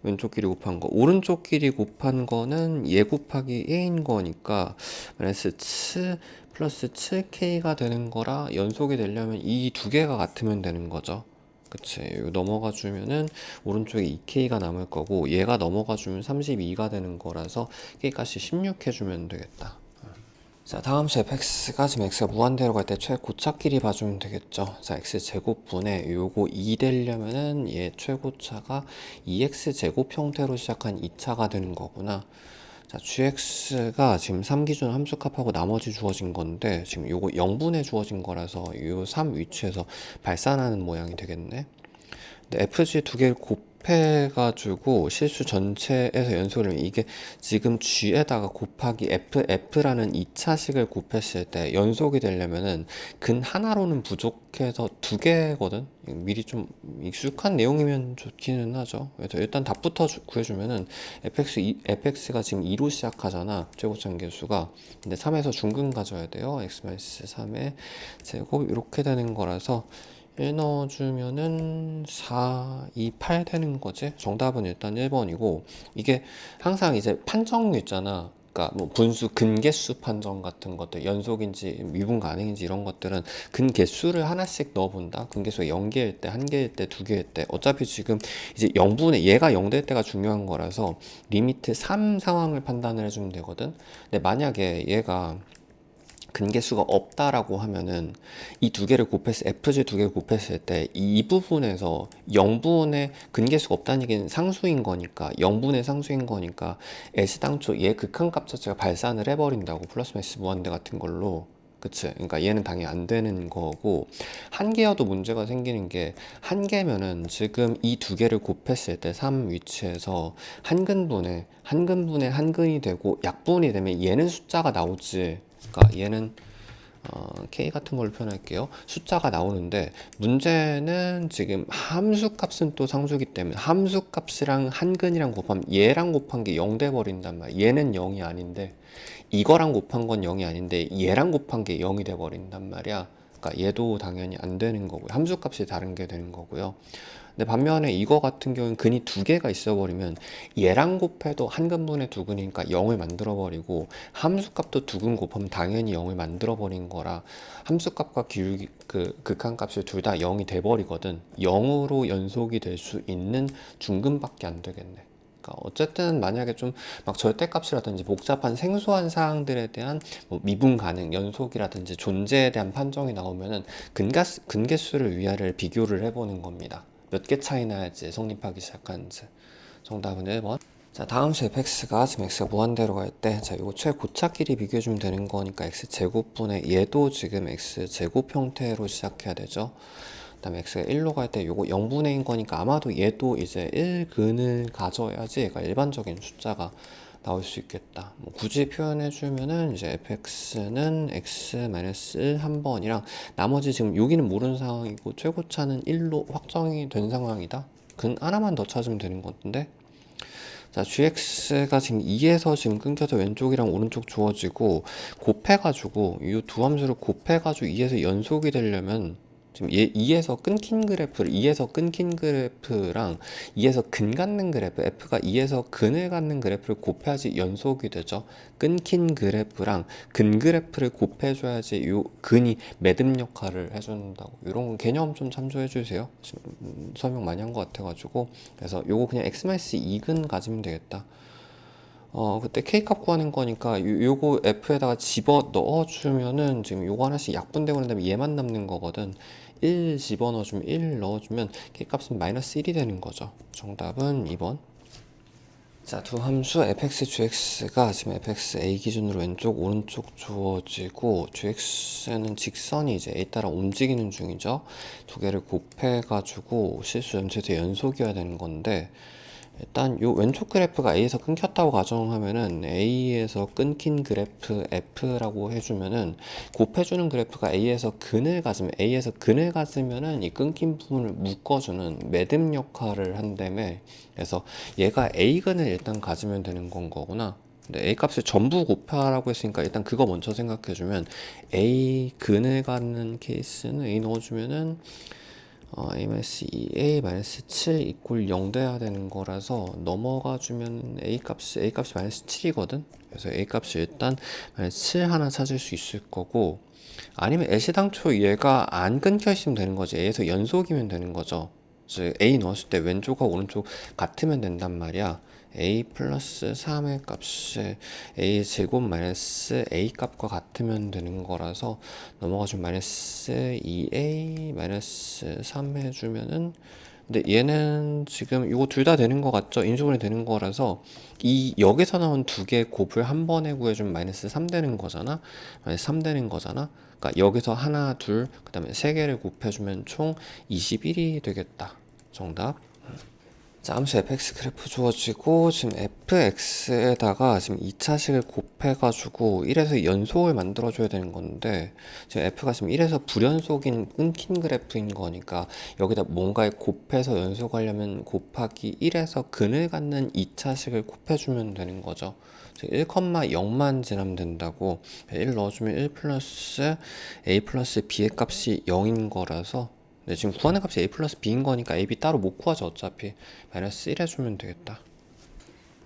왼쪽 길이 곱한 거, 오른쪽 길이 곱한 거는 얘 곱하기 얘인 거니까 마이너스 7 플러스 7k가 되는 거라 연속이 되려면 이 두 개가 같으면 되는 거죠. 그치. 이거 넘어가 주면은 오른쪽에 2k가 남을 거고 얘가 넘어가 주면 32가 되는 거라서 k값이 16 해주면 되겠다. 자, 다음 수 fx가 지금 x가 무한대로 갈 때 최고차끼리 봐주면 되겠죠. 자, x제곱분에 요거 2 되려면은 얘 최고차가 2x제곱 형태로 시작한 2차가 되는 거구나. 자, gx가 지금 3 기준 함수값하고 나머지 주어진 건데 지금 요거 0분에 주어진 거라서 요 3 위치에서 발산하는 모양이 되겠네. 근데 fg 두 개를 곱해가지고 실수 전체에서 연속을 하면 이게 지금 g에다가 곱하기 f라는 2차식을 곱했을 때 연속이 되려면은 근 하나로는 부족해서 두 개거든. 미리 좀 익숙한 내용이면 좋기는 하죠. 그래서 일단 답부터 구해주면은 fx가 지금 2로 시작하잖아. 최고점 개수가. 근데 3에서 중근 가져야 돼요. x-3의 제곱 이렇게 되는 거라서 1 넣어주면은 4, 2, 8 되는 거지. 정답은 일단 1번이고 이게 항상 이제 판정류 있잖아. 그러니까 뭐 분수 근개수 판정 같은 것들 연속인지 미분 가능인지 이런 것들은 근개수를 하나씩 넣어본다. 근개수가 0개일 때, 1개일 때, 2개일 때 어차피 지금 이제 0분의 얘가 0 될 때가 중요한 거라서 리미트 3 상황을 판단을 해주면 되거든. 근데 만약에 얘가 근개수가 없다라고 하면은 이 두 개를 곱했을 fg 두 개를 곱했을 때 이 부분에서 0분의 근개수가 없다는 얘기는 상수인 거니까 0분의 상수인 거니까 애시당초 얘 극한값 자체가 발산을 해버린다고 플러스 마이너스 무한대 같은 걸로. 그치? 그러니까 얘는 당연히 안 되는 거고 한 개여도 문제가 생기는 게 한 개면은 지금 이 두 개를 곱했을 때 3 위치에서 한근분이 되고 약분이 되면 얘는 숫자가 나오지. 그러니까 얘는 k 같은 걸로 표현할게요. 숫자가 나오는데 문제는 지금 함수값은 또 상수기 때문에 함수값이랑 한근이랑 곱하면 얘랑 곱한 게 0 돼 버린단 말이야. 얘는 0이 아닌데 이거랑 곱한 건 0이 아닌데 얘랑 곱한 게 0이 돼 버린단 말이야. 그러니까 얘도 당연히 안 되는 거고요. 함수값이 다른 게 되는 거고요. 근데 반면에 이거 같은 경우는 근이 두 개가 있어버리면 얘랑 곱해도 한 근분의 두 근이니까 0을 만들어버리고 함수값도 두 근 곱하면 당연히 0을 만들어버린 거라 함수값과 극한값이 둘 다 0이 돼버리거든. 0으로 연속이 될 수 있는 중근밖에 안 되겠네. 그러니까 어쨌든 만약에 좀 막 절대값이라든지 복잡한 생소한 사항들에 대한 뭐 미분 가능, 연속이라든지 존재에 대한 판정이 나오면은 근개수를 위아래를 비교를 해보는 겁니다. 몇 개 차이 나야지 성립하기 시작하는지. 정답은 1번. 자, 다음 수 fx가 지금 x가 무한대로 갈 때, 자, 이거 최고차끼리 비교해주면 되는 거니까 x제곱분의 얘도 지금 x제곱 형태로 시작해야 되죠. 그 다음에 x가 1로 갈 때 요거 0분의 1인 거니까 아마도 얘도 이제 1근을 가져야지 얘가 일반적인 숫자가 나올 수 있겠다. 뭐 굳이 표현해주면은 이제 fx는 x-1 한 번이랑 나머지 지금 여기는 모르는 상황이고 최고차는 1로 확정이 된 상황이다. 근 하나만 더 찾으면 되는 건데. 자, gx가 지금 2에서 지금 끊겨서 왼쪽이랑 오른쪽 주어지고 곱해가지고 이 두 함수를 곱해가지고 2에서 연속이 되려면 지금 2에서 끊긴 그래프를 2에서 끊긴 그래프랑 2에서 근 갖는 그래프 f가 2에서 근을 갖는 그래프를 곱해야지 연속이 되죠. 끊긴 그래프랑 근 그래프를 곱해줘야지 요 근이 매듭 역할을 해준다고. 이런 개념 좀 참조해 주세요. 지금 설명 많이 한 것 같아가지고. 그래서 요거 그냥 x-2근 가지면 되겠다. 그때 K값 구하는 거니까 요거 F에다가 집어 넣어주면은 지금 요거 하나씩 약분되고 난 다음에 얘만 남는 거거든. 1 집어 넣어주면 1 넣어주면 K값은 마이너스 1이 되는 거죠. 정답은 2번. 자, 두 함수 fx, gx가 지금 fx a 기준으로 왼쪽, 오른쪽 주어지고 gx는 직선이 이제 a 따라 움직이는 중이죠. 두 개를 곱해가지고 실수 전체에서 연속이어야 되는 건데 일단 요 왼쪽 그래프가 A에서 끊겼다고 가정하면은 A에서 끊긴 그래프 F라고 해주면은 곱해주는 그래프가 A에서 근을 가지면은 이 끊긴 부분을 묶어주는 매듭 역할을 한다며. 그래서 얘가 A근을 일단 가지면 되는 건 거구나. 근데 A 값을 전부 곱하라고 했으니까 일단 그거 먼저 생각해주면 A 근을 갖는 케이스는 A 넣어주면은 a-2a 마이너스 7 이꼴 0 돼야 되는 거라서 넘어가 주면 a 값이 마이너스 7이거든. 그래서 a 값이 일단 마이너스 7 하나 찾을 수 있을 거고, 아니면 애시당초 얘가 안 끊겨 있으면 되는 거지. a에서 연속이면 되는 거죠. 즉 a 넣었을 때 왼쪽과 오른쪽 같으면 된단 말이야. a 플러스 3의 값이 a 제곱 마이너스 a 값과 같으면 되는 거라서 넘어가주면 마이너스 2a 마이너스 3 해주면은, 근데 얘는 지금 이거 둘 다 되는 거 같죠? 인수분해 되는 거라서 이 여기서 나온 두 개 곱을 한 번에 구해주면 마이너스 3 되는 거잖아. 마이너스 3 되는 거잖아. 그러니까 여기서 하나, 둘, 그 다음에 세 개를 곱해주면 총 21이 되겠다. 정답. 자, 함수 fx 그래프 주어지고 지금 fx에다가 지금 2차식을 곱해가지고 1에서 연속을 만들어줘야 되는 건데, 지금 f가 지금 1에서 불연속인 끊긴 그래프인 거니까 여기다 뭔가에 곱해서 연속하려면 곱하기 1에서 근을 갖는 2차식을 곱해주면 되는 거죠. 1,0만 지나면 된다고. 1 넣어주면 1 플러스 a 플러스 b의 값이 0인 거라서, 네, 지금 구하는 값이 a 플러스 b인 거니까 a, b 따로 못 구하죠. 어차피 마이너스 1 해주면 되겠다.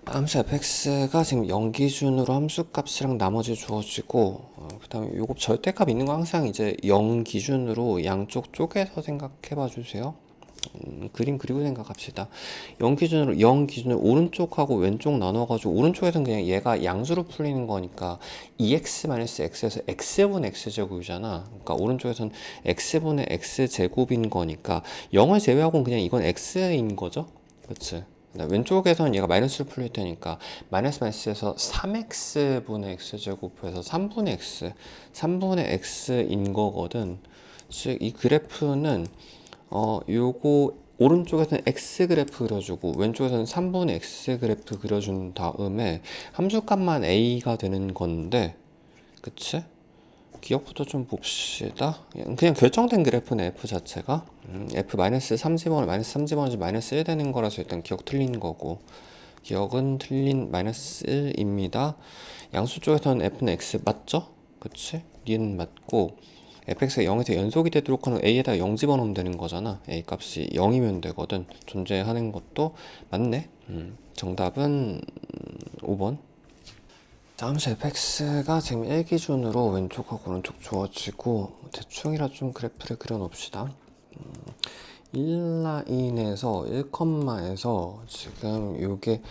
함수 fx가 지금 0 기준으로 함수 값이랑 나머지 주어지고, 그 다음에 요거 절대값 있는 거 항상 이제 0 기준으로 양쪽 쪼개서 생각해 봐 주세요. 그림 그리고 생각합시다. 0 기준으로 오른쪽하고 왼쪽 나눠가지고, 오른쪽에서는 그냥 얘가 양수로 풀리는 거니까 2x-x에서 x분의 x제곱이잖아. 그러니까 오른쪽에서는 x분의 x제곱인 거니까 0을 제외하고는 그냥 이건 x인 거죠. 그치? 왼쪽에서는 얘가 마이너스로 풀릴 테니까 마이너스에서 3x분의 x제곱해서 3분의 x인 거거든. 즉 이 그래프는 요거 오른쪽에서는 x 그래프 그려주고 왼쪽에서는 3분의 x 그래프 그려준 다음에 함수값만 a가 되는 건데, 그치? 기억부터 좀 봅시다. 그냥 결정된 그래프네, f 자체가. f 마이너스 3집어넣으면 마이너스 3집어넣으면 마이너스 1 되는 거라서 일단 기억 틀린 거고, 기억은 틀린 마이너스 1입니다. 양수 쪽에서는 f는 x 맞죠? 그치? 니은 맞고, fx가 0에서 연속이 되도록 하는 a에다 0 집어넣으면 되는 거잖아. a 값이 0이면 되거든. 존재하는 것도 맞네. 정답은 5번. 함수 fx가 지금 1 기준으로 왼쪽하고 오른쪽 주어지고, 대충이라 좀 그래프를 그려놓읍시다. 1라인에서 1컴마에서 지금 요게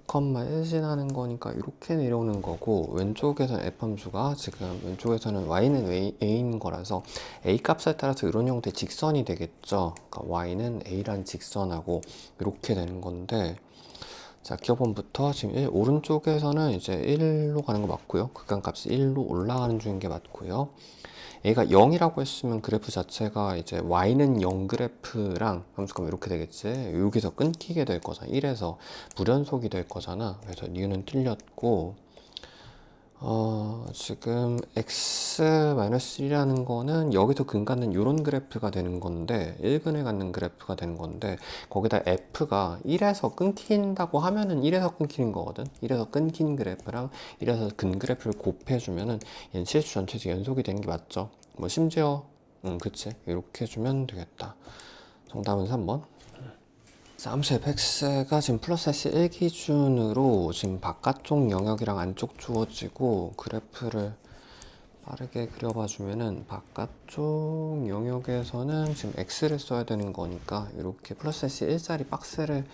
1,1 지나는 거니까 이렇게 내려오는 거고, 왼쪽에서는 f함수가 지금 왼쪽에서는 y는 a인 거라서 a 값에 따라서 이런 형태의 직선이 되겠죠. 그러니까 y는 a란 직선하고 이렇게 되는 건데, 자, 기억번부터 지금 오른쪽에서는 이제 1로 가는 거 맞고요. 극한값이 1로 올라가는 중인 게 맞고요. a가 0이라고 했으면 그래프 자체가 이제 y는 0 그래프랑 함수값 이렇게 되겠지. 여기서 끊기게 될 거잖아. 1에서 불연속이 될 거잖아. 그래서 니은은 틀렸고, 지금 x-1이라는 거는 여기서 근 갖는 이런 그래프가 되는 건데, 1근을 갖는 그래프가 되는 건데, 거기다 f가 1에서 끊긴다고 하면은 1에서 끊기는 거거든. 1에서 끊긴 그래프랑 1에서 근 그래프를 곱해주면은 얘는 실수 전체에서 연속이 되는 게 맞죠. 뭐 심지어 그치, 이렇게 해주면 되겠다. 정답은 3번. 함수 fx가 지금 플러스 s 1 기준으로 지금 바깥쪽 영역이랑 안쪽 주어지고, 그래프를 빠르게 그려봐 주면은 바깥쪽 영역에서는 지금 x를 써야 되는 거니까 이렇게 플러스 s 1짜리 박스를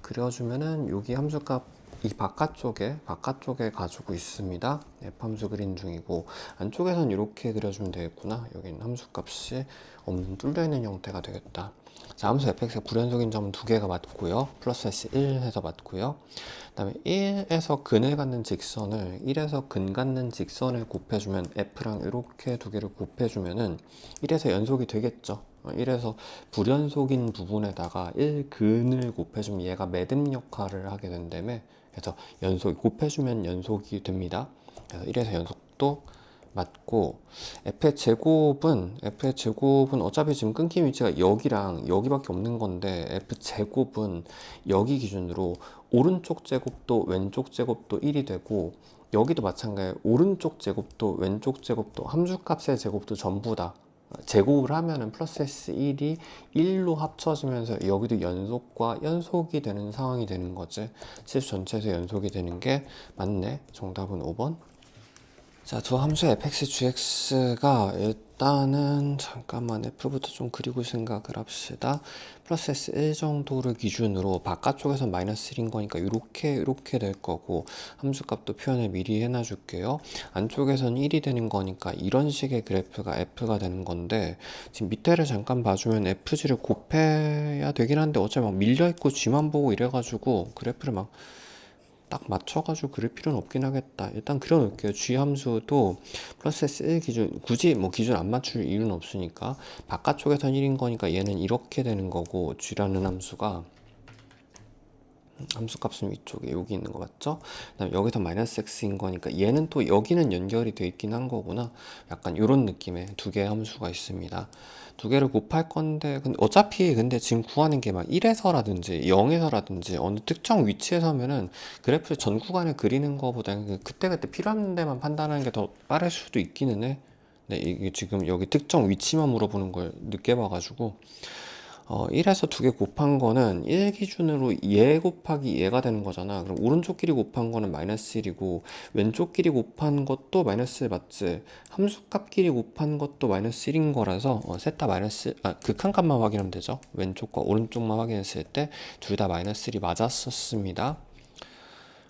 그려주면은 여기 함수값 이 바깥쪽에 가지고 있습니다. f함수 그린 중이고, 안쪽에선 이렇게 그려주면 되겠구나. 여기는 함수값이 없는 뚫려있는 형태가 되겠다. 자, 함수 fx가 불연속인 점은 두 개가 맞고요. 플러스 s 1 해서 맞고요. 그 다음에 1에서 근을 갖는 직선을 1에서 근 갖는 직선을 곱해주면 f랑 이렇게 두 개를 곱해주면은 1에서 연속이 되겠죠. 1에서 불연속인 부분에다가 1근을 곱해주면 얘가 매듭 역할을 하게 된다며. 그래서 곱해주면 연속이 됩니다. 그래서 1에서 연속도 맞고, f의 제곱은 어차피 지금 끊긴 위치가 여기랑 여기밖에 없는 건데, f 제곱은 여기 기준으로 오른쪽 제곱도 왼쪽 제곱도 1이 되고, 여기도 마찬가지예요. 오른쪽 제곱도 왼쪽 제곱도 함수값의 제곱도 전부 다 제곱을 하면은 플러스 S1이 1로 합쳐지면서 여기도 연속과 연속이 되는 상황이 되는 거지. 실수 전체에서 연속이 되는 게 맞네. 정답은 5번. 자, 두 함수 fx, gx가 일단은 잠깐만 f부터 좀 그리고 생각을 합시다. 플러스 s1 정도를 기준으로 바깥쪽에서 마이너스 1인 거니까 이렇게 될 거고, 함수값도 표현을 미리 해놔 줄게요. 안쪽에선 1이 되는 거니까 이런 식의 그래프가 f가 되는 건데, 지금 밑에를 잠깐 봐주면 fg를 곱해야 되긴 한데 어차피 막 밀려있고 g만 보고 이래가지고 그래프를 막 딱 맞춰가지고 그릴 필요는 없긴 하겠다. 일단 그려놓을게요. g 함수도 플러스 S1 기준, 굳이 뭐 기준 안 맞출 이유는 없으니까 바깥쪽에선 1인 거니까 얘는 이렇게 되는 거고, g라는 함수가 함수값은 위쪽에 여기 있는 거 맞죠? 그다음 여기서 마이너스 x인 거니까 얘는 또 여기는 연결이 돼 있긴 한 거구나. 약간 이런 느낌의 두 개의 함수가 있습니다. 두 개를 곱할 건데, 근데 어차피 근데 지금 구하는 게 막 1에서라든지 0에서라든지 어느 특정 위치에서면은 그래프 전 구간을 그리는 거보다는 그때그때 필요한 데만 판단하는 게 더 빠를 수도 있기는 해. 네, 이게 지금 여기 특정 위치만 물어보는 걸 늦게 봐가지고 1에서 두 개 곱한 거는 1 기준으로 얘 곱하기 얘가 되는 거잖아. 그럼 오른쪽 길이 곱한 거는 마이너스 1이고 왼쪽 길이 곱한 것도 마이너스 1 맞지? 함수값 길이 곱한 것도 마이너스 1인 거라서 셋 다 마이너스, 극한값만 확인하면 되죠. 왼쪽과 오른쪽만 확인했을 때 둘 다 마이너스 1이 맞았었습니다.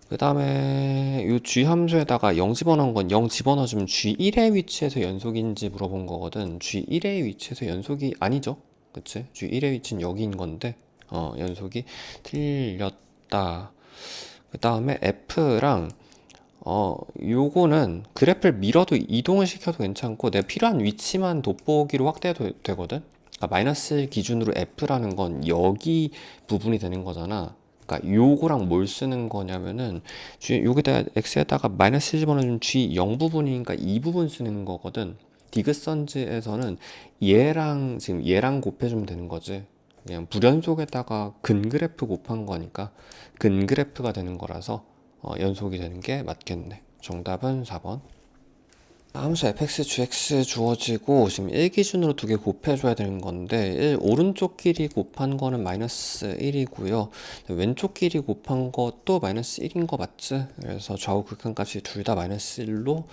그 다음에 이 g 함수에다가 0 집어넣은 건 0 집어넣어주면 g1의 위치에서 연속인지 물어본 거거든. g1의 위치에서 연속이 아니죠. 그치? g1의 위치는 여기인 건데 연속이 틀렸다. 그 다음에 f랑 요거는 그래프를 밀어도 이동을 시켜도 괜찮고 내 필요한 위치만 돋보기로 확대해도 되거든. 그러니까 마이너스 기준으로 f라는 건 여기 부분이 되는 거잖아. 그러니까 요거랑 뭘 쓰는 거냐면은 여기다 x에다가 마이너스 집어넣으면 g 0 부분이니까 이 부분 쓰는 거거든. 디귿선지에서는 얘랑 지금 얘랑 곱해주면 되는 거지. 그냥 불연속에다가 근그래프 곱한 거니까 근그래프가 되는 거라서 연속이 되는 게 맞겠네. 정답은 4번. 함수 fx, gx 주어지고 지금 1 기준으로 두 개 곱해줘야 되는 건데 1 오른쪽 길이 곱한 거는 마이너스 1이고요. 왼쪽 길이 곱한 것도 마이너스 1인 거 맞지? 그래서 좌우 극한값이 둘 다 마이너스 1로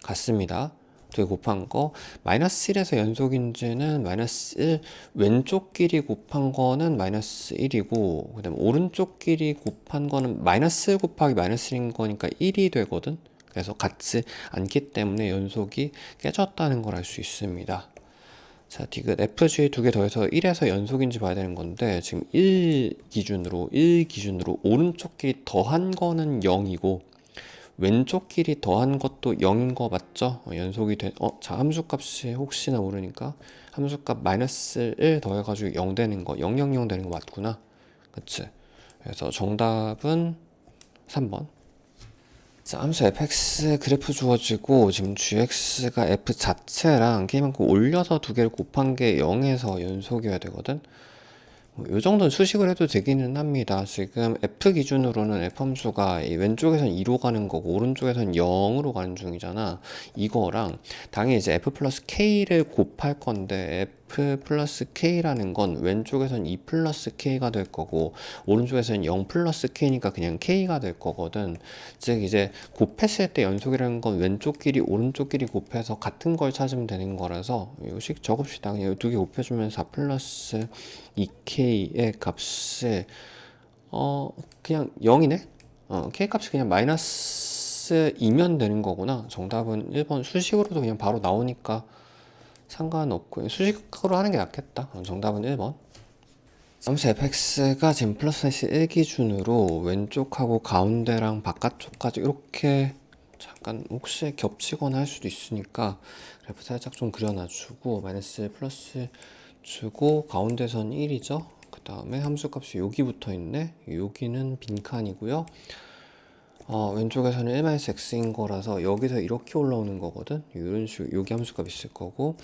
같습니다. 두 개 곱한 거 마이너스 1에서 연속인지는 마이너스 1 왼쪽 길이 곱한 거는 마이너스 1이고 그 다음 오른쪽 길이 곱한 거는 마이너스 1 곱하기 마이너스 1인 거니까 1이 되거든. 그래서 같지 않기 때문에 연속이 깨졌다는 걸 알 수 있습니다. 자, 디귿 FG 두 개 더해서 1에서 연속인지 봐야 되는 건데 지금 1 기준으로 오른쪽 길이 더한 거는 0이고 왼쪽 길이 더한 것도 0인 거 맞죠? 연속이 된, 자, 함수값이 혹시나 모르니까 함수값 마이너스 1 더해가지고 0 되는 거, 0, 0, 0 되는 거 맞구나. 그치? 그래서 정답은 3번. 자, 함수 fx 그래프 주어지고 지금 gx가 f 자체랑 K만큼 올려서 두 개를 곱한 게 0에서 연속이어야 되거든. 이 정도는 수식을 해도 되기는 합니다. 지금 f 기준으로는 f 함수가 이 왼쪽에선 2로 가는 거고 오른쪽에선 0으로 가는 중이잖아. 이거랑 당연히 이제 f 플러스 k를 곱할 건데 f 플러스 k라는 건 왼쪽에선 2 플러스 k가 될 거고 오른쪽에서는 0 플러스 k니까 그냥 k가 될 거거든. 즉 이제 곱했을 때 연속이라는 건 왼쪽 길이 오른쪽 길이 곱해서 같은 걸 찾으면 되는 거라서 이식 적읍시다. 그냥 두 개 곱해주면 4 플러스 2k의 값이 그냥 0이네? k 값이 그냥 마이너스 2면 되는 거구나. 정답은 1번. 수식으로도 그냥 바로 나오니까 상관없고 수식으로 하는 게 낫겠다. 정답은 1번. 함수 fx가 지금 플러스 1 기준으로 왼쪽하고 가운데랑 바깥쪽까지 이렇게 잠깐 혹시 겹치거나 할 수도 있으니까 그래프 살짝 좀 그려놔주고 마이너스 1 플러스 주고 가운데선 1이죠. 그 다음에 함수값이 여기 붙어 있네. 여기는 빈칸이고요. 왼쪽에서는 1-x인 거라서 여기서 이렇게 올라오는 거거든. 이런 식으로 여기 함수값 있을 거고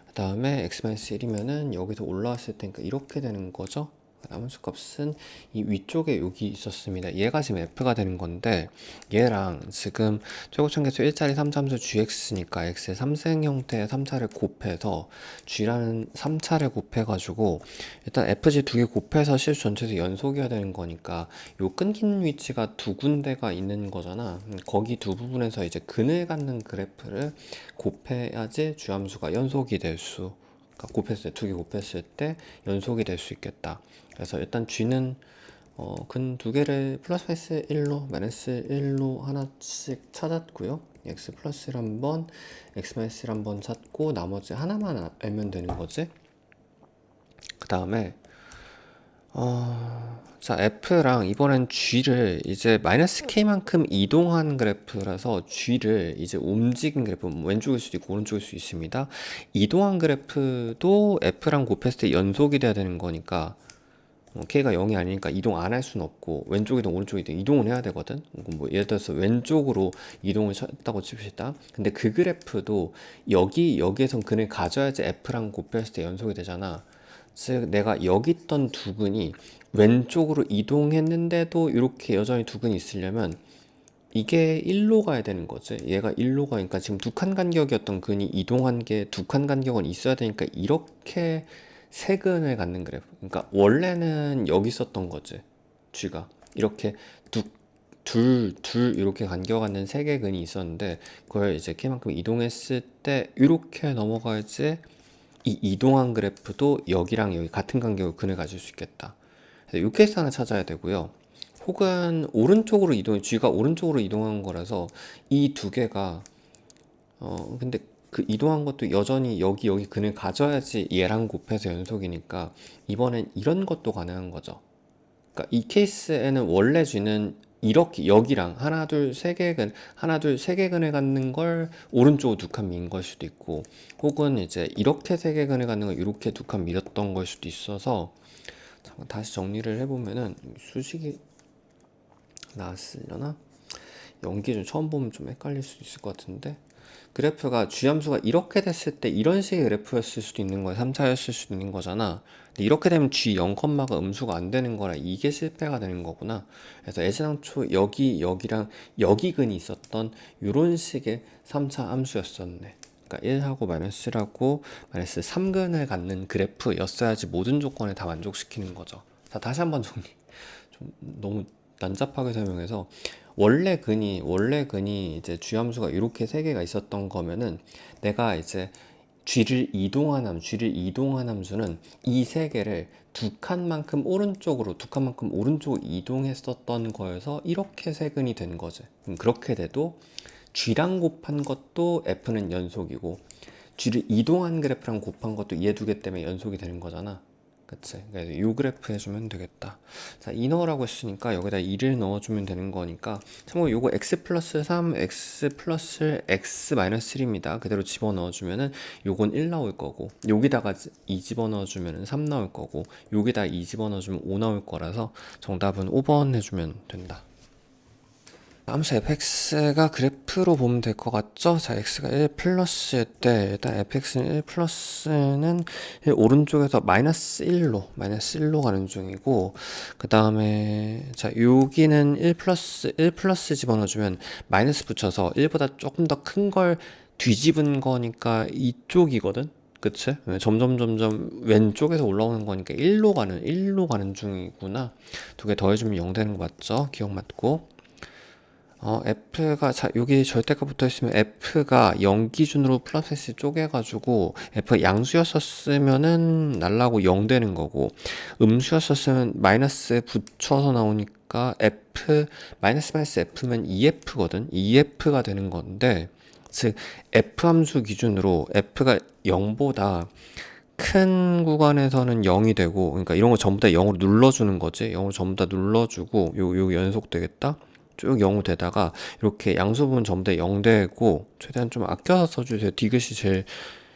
그 다음에 x-1이면은 여기서 올라왔을 테니까 이렇게 되는 거죠. 함수 값은 이 위쪽에 여기 있었습니다. 얘가 지금 f가 되는 건데 얘랑 지금 최고참계수 1짜리 3차 함수 gx니까 x의 3생 형태의 3차를 곱해서 g라는 3차를 곱해가지고 일단 fg 두 개 곱해서 실수 전체에서 연속이어야 되는 거니까 요 끊긴 위치가 두 군데가 있는 거잖아. 거기 두 부분에서 이제 근을 갖는 그래프를 곱해야지 주함수가 연속이 될 수, 그러니까 곱했을 때, 두 개 곱했을 때 연속이 될 수 있겠다. 그래서 일단 g는 근 두 개를 플러스 마이너스 1로 마이너스 1로 하나씩 찾았고요. x 플러스 1 한번, x 마이너스 1 한번 찾고 나머지 하나만 알면 되는 거지. 그 다음에 자, F랑 이번엔 G를 이제 마이너스 K만큼 이동한 그래프라서 G를 이제 움직인 그래프, 왼쪽일 수도 있고 오른쪽일 수 있습니다. 이동한 그래프도 F랑 곱했을 때 연속이 돼야 되는 거니까 K가 0이 아니니까 이동 안 할 수는 없고 왼쪽이든 오른쪽이든 이동을 해야 되거든. 뭐 예를 들어서 왼쪽으로 이동을 했다고 칩시다. 근데 그 그래프도 여기에선 근을 가져야지 F랑 곱했을 때 연속이 되잖아. 즉 내가 여기 있던 두 근이 왼쪽으로 이동했는데도 이렇게 여전히 두 근이 있으려면 이게 1로 가야 되는 거지. 얘가 1로 가니까 지금 두 칸 간격이었던 근이 이동한 게 두 칸 간격은 있어야 되니까 이렇게 세 근을 갖는 그래프. 그러니까 원래는 여기 있었던 거지. G가 이렇게 둘 이렇게 간격 갖는 세 개 근이 있었는데 그걸 이제 K만큼 이동했을 때 이렇게 넘어가야지 이 이동한 그래프도 여기랑 여기 같은 간격의 근을 가질 수 있겠다. 그래서 이 케이스 하나 찾아야 되고요. 혹은 오른쪽으로 G가 오른쪽으로 이동한 거라서 이 두 개가 근데 그 이동한 것도 여전히 여기 근을 가져야지 얘랑 곱해서 연속이니까 이번엔 이런 것도 가능한 거죠. 그러니까 이 케이스에는 원래 G는 이렇게 여기랑 하나 둘 세 개 근을 갖는 걸 오른쪽으로 두 칸 민 걸 수도 있고 혹은 이제 이렇게 세 개 근을 갖는 걸 이렇게 두 칸 밀었던 걸 수도 있어서 잠깐 다시 정리를 해보면은 수식이 나왔으려나? 연기 좀 처음 보면 좀 헷갈릴 수도 있을 것 같은데 그래프가 G함수가 이렇게 됐을 때 이런 식의 그래프였을 수도 있는 거야. 3차였을 수도 있는 거잖아. 근데 이렇게 되면 G 0가 음수가 안 되는 거라 이게 실패가 되는 거구나. 그래서 애시당초 여기랑 여기 근이 있었던 이런 식의 3차 함수였었네. 그러니까 1하고 마이너스 1하고 마이너스 3근을 갖는 그래프였어야지 모든 조건을 다 만족시키는 거죠. 자, 다시 한번 정리. 좀 너무 난잡하게 설명해서 원래 근이 이제 G함수가 이렇게 세 개가 있었던 거면은 내가 이제 G를 이동한 함수는 이 세 개를 두 칸만큼 오른쪽으로 이동했었던 거여서 이렇게 세 근이 된 거지. 그렇게 돼도 G랑 곱한 것도 F는 연속이고 G를 이동한 그래프랑 곱한 것도 얘 두 개 때문에 연속이 되는 거잖아. 그치? 그래서 요 그래프 해주면 되겠다. 자, 2 넣으라고 했으니까 여기다 2를 넣어주면 되는 거니까 참고로 요거 x 플러스 3, x 플러스 x 마이너스 1입니다. 그대로 집어넣어주면은 요건 1 나올 거고 여기다가 2 집어넣어주면은 3 나올 거고 여기다 2 집어넣어주면 5 나올 거라서 정답은 5번 해주면 된다. 함수 fx가 그래프로 보면 될 것 같죠? 자, x가 1 플러스일 때 일단 fx는 1 플러스는 오른쪽에서 마이너스 1로 가는 중이고 그 다음에 자 여기는 1 플러스 집어넣어주면 마이너스 붙여서 1보다 조금 더 큰 걸 뒤집은 거니까 이쪽이거든? 그치? 점점 왼쪽에서 올라오는 거니까 1로 가는 중이구나. 두 개 더해주면 0 되는 거 맞죠? 기억 맞고. F가, 자, 여기 절대값 붙어 있으면 F가 0 기준으로 플러스 S 쪼개가지고 F 양수였었으면은 날라고 0 되는 거고, 음수였었으면 마이너스 붙여서 나오니까 마이너스 F면 EF거든? EF가 되는 건데, 즉, F 함수 기준으로 F가 0보다 큰 구간에서는 0이 되고, 그러니까 이런 거 전부 다 0으로 눌러주는 거지. 0으로 전부 다 눌러주고, 요 연속 되겠다? 쭉 0으로 되다가 이렇게 양수 부분 전부 다 0 되고 최대한 좀 아껴서 써주세요. 디귿이 제일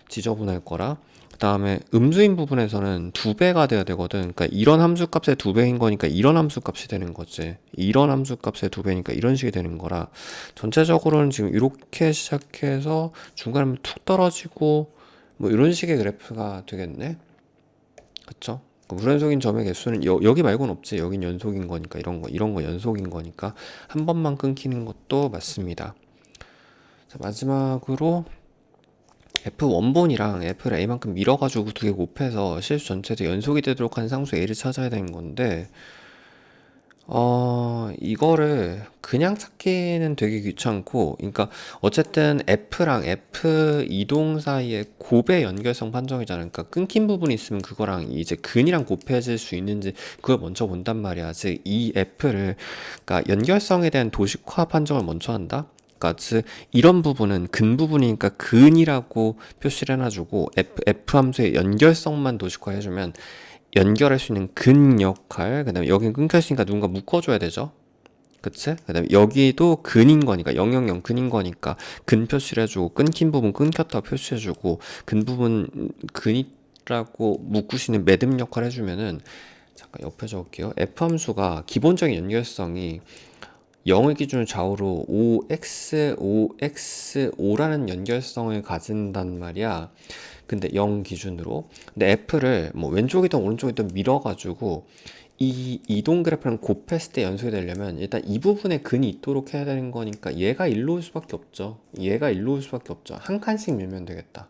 지저분할 거라. 그 다음에 음수인 부분에서는 2배가 돼야 되거든. 그러니까 이런 함수값의 2배인 거니까 이런 함수값이 되는 거지. 이런 함수값의 2배니까 이런 식이 되는 거라 전체적으로는 지금 이렇게 시작해서 중간에 툭 떨어지고 뭐 이런 식의 그래프가 되겠네. 그쵸? 그 불연속인 점의 개수는 여기 말고는 없지. 여긴 연속인 거니까 이런 거 연속인 거니까 한 번만 끊기는 것도 맞습니다. 자, 마지막으로 F 원본이랑 F를 A만큼 밀어가지고 두 개 곱해서 실수 전체도 연속이 되도록 한 상수 A를 찾아야 되는 건데 이거를 그냥 찾기는 되게 귀찮고, 그러니까 어쨌든 F랑 F 이동 사이에 곱의 연결성 판정이잖아. 그러니까 끊긴 부분이 있으면 그거랑 이제 근이랑 곱해질 수 있는지 그걸 먼저 본단 말이야. 즉, 이 F를, 그러니까 연결성에 대한 도식화 판정을 먼저 한다. 그러니까 즉 이런 부분은 근 부분이니까 근이라고 표시를 해놔주고 F 함수의 연결성만 도식화해주면 연결할 수 있는 근 역할, 그 다음에 여긴 끊겼으니까 누군가 묶어줘야 되죠. 그치? 그 다음에 여기도 근인 거니까 000 근인 거니까 근 표시를 해주고 끊긴 부분 끊겼다고 표시해주고 근 부분 근이라고 묶으시는 매듭 역할 해주면은 잠깐 옆에 적을게요. F 함수가 기본적인 연결성이 0을 기준으로 좌우로 5x, 5x, 5라는 연결성을 가진단 말이야. 근데 0 기준으로. 근데 F를 뭐 왼쪽이든 오른쪽이든 밀어가지고 이 이동 그래프랑 곱했을 때 연속이 되려면 일단 이 부분에 근이 있도록 해야 되는 거니까 얘가 일로 올 수밖에 없죠. 얘가 일로 올 수밖에 없죠. 한 칸씩 밀면 되겠다.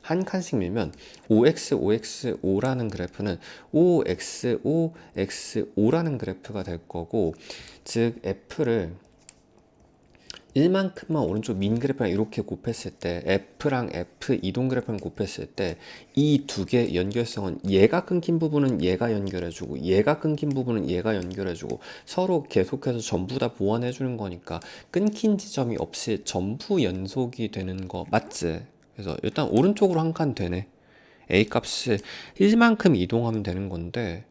한 칸씩 밀면 5x, 5x, 5라는 그래프는 5x, 5x, 5라는 그래프가 될 거고, 즉 F를 1만큼만 오른쪽 민 그래프랑 이렇게 곱했을 때 F랑 F 이동 그래프랑 곱했을 때 이 두 개의 연결성은 얘가 끊긴 부분은 얘가 연결해주고 얘가 끊긴 부분은 얘가 연결해주고 서로 계속해서 전부 다 보완해주는 거니까 끊긴 지점이 없이 전부 연속이 되는 거 맞지? 그래서 일단 오른쪽으로 한 칸 되네. A 값이 1만큼 이동하면 되는 건데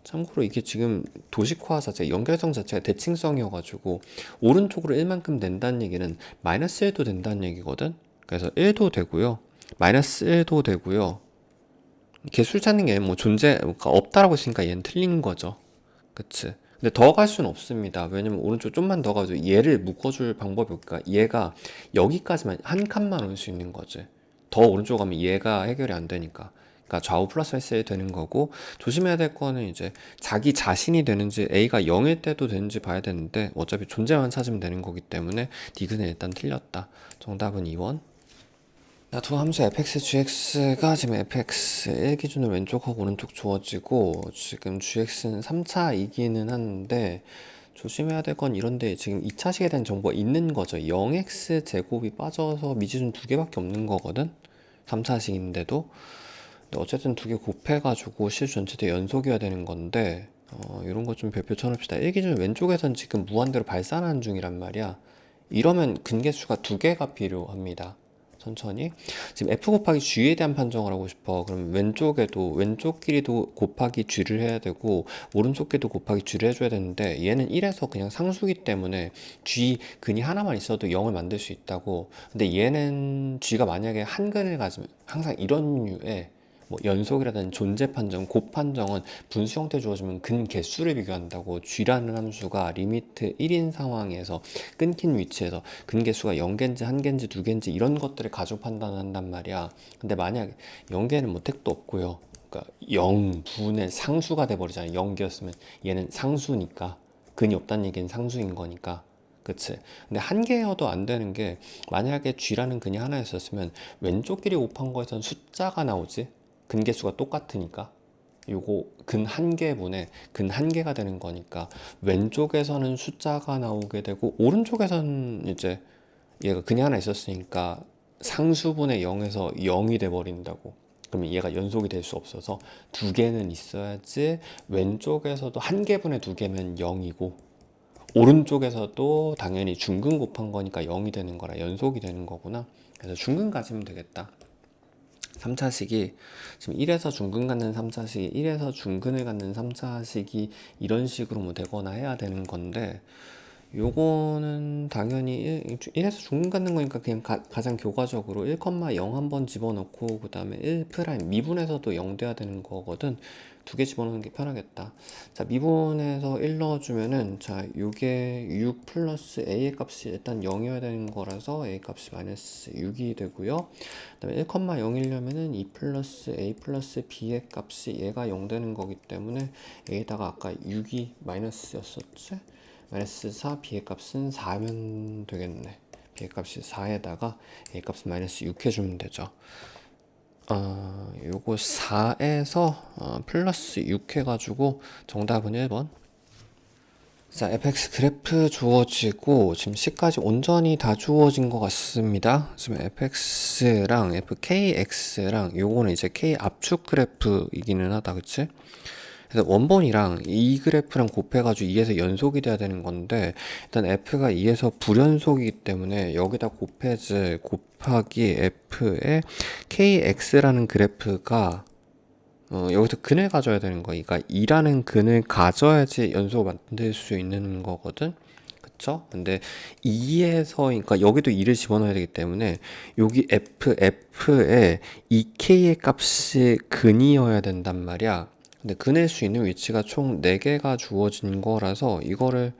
참고로 이게 지금 도식화 자체, 연결성 자체가 대칭성이어가지고 오른쪽으로 1만큼 된다는 얘기는 마이너스 1도 된다는 얘기거든. 그래서 1도 되고요, 마이너스 1도 되고요. 개수를 찾는 게 뭐 존재가 없다라고 했으니까 얘는 틀린 거죠. 그치? 근데 더 갈 수는 없습니다. 왜냐면 오른쪽 좀만 더 가지고 얘를 묶어줄 방법이 없으니까 얘가 여기까지만 한 칸만 올 수 있는 거지. 더 오른쪽 가면 얘가 해결이 안 되니까. 그러니까 좌우 플러스 S 되는 거고, 조심해야 될 거는 이제 자기 자신이 되는지 A가 0일 때도 되는지 봐야 되는데 어차피 존재만 찾으면 되는 거기 때문에 디귿은 일단 틀렸다. 정답은 2번. 두 함수 fx, gx가 지금 fx 1 기준으로 왼쪽하고 오른쪽 주어지고 지금 gx는 3차이기는 한데 조심해야 될 건 이런데 지금 2차식에 대한 정보가 있는 거죠. 0x 제곱이 빠져서 미지수 두 개밖에 없는 거거든. 3차식인데도. 근데 어쨌든 두 개 곱해가지고 실 전체도 연속이어야 되는 건데 이런 거 좀 별표 쳐놓읍시다. 1 기준 왼쪽에선 지금 무한대로 발산하는 중이란 말이야. 이러면 근계수가 두 개가 필요합니다. 천천히. 지금 f 곱하기 g에 대한 판정을 하고 싶어. 그럼 왼쪽 길이도 곱하기 g를 해야 되고 오른쪽 길이도 곱하기 g를 해줘야 되는데 얘는 1에서 그냥 상수기 때문에 g 근이 하나만 있어도 0을 만들 수 있다고. 근데 얘는 g가 만약에 한 근을 가지면 항상 이런 류의 뭐 연속이라든 존재 판정, 곱 판정은 분수 형태 주어지면 근 개수를 비교한다고. g라는 함수가 리미트 1인 상황에서 끊긴 위치에서 근 개수가 0개인지 1개인지 2개인지 이런 것들을 가지고 판단한단 말이야. 근데 만약에 0개는 뭐 택도 없고요. 그러니까 0분의 상수가 돼버리잖아요. 0개였으면 얘는 상수니까 근이 없다는 얘기는 상수인 거니까. 그치? 근데 한 개여도 안 되는 게 만약에 g라는 근이 하나였었으면 왼쪽 길이 곱한 거에선 숫자가 나오지. 근계수가 똑같으니까 요거 근 한 개분에 근 한 개가 되는 거니까 왼쪽에서는 숫자가 나오게 되고 오른쪽에서는 이제 얘가 근이 하나 있었으니까 상수분의 0에서 0이 돼 버린다고. 그러면 얘가 연속이 될 수 없어서 두 개는 있어야지. 왼쪽에서도 한 개분의 두 개면 0이고 오른쪽에서도 당연히 중근 곱한 거니까 0이 되는 거라 연속이 되는 거구나. 그래서 중근 가지면 되겠다. 3차식이 지금 1에서 중근 갖는 3차식이 1에서 중근을 갖는 3차식이 이런 식으로 뭐 되거나 해야 되는 건데 요거는 당연히 1에서 중근 갖는 거니까 그냥 가장 교과적으로 1,0 한번 집어넣고 그 다음에 1 프라임 미분에서도 0 돼야 되는 거거든. 두 개 집어넣는 게 편하겠다. 자, 미분에서 1 넣어주면은 자, 요게 6 플러스 a의 값이 일단 0이어야 되는 거라서 a 값이 마이너스 6이 되고요. 그 다음에 1,0이려면은 2 플러스 a 플러스 b의 값이 얘가 0 되는 거기 때문에 a에다가 아까 6이 마이너스였었지? 마이너스 4, b의 값은 4면 되겠네. b의 값이 4에다가 a 값은 마이너스 6 해주면 되죠. 요거 4에서 플러스 6 해가지고 정답은 1번. 자, fx 그래프 주어지고 지금 c까지 온전히 다 주어진 것 같습니다. 지금 fx랑 fkx랑 요거는 이제 k 압축 그래프이기는 하다, 그치? 그래서 원본이랑 이 그래프랑 곱해가지고 2에서 연속이 돼야 되는 건데 일단 f가 2에서 불연속이기 때문에 여기다 곱해지 곱하기 f의 kx라는 그래프가 여기서 근을 가져야 되는 거. 그러니까 2라는 근을 가져야지 연속을 만들 수 있는 거거든. 그쵸? 근데 2에서 그러니까 여기도 2를 집어넣어야 되기 때문에 여기 f에 이 k의 값이 근이어야 된단 말이야. 근데 그낼 수 있는 위치가 총 4개가 주어진 거라서 이거를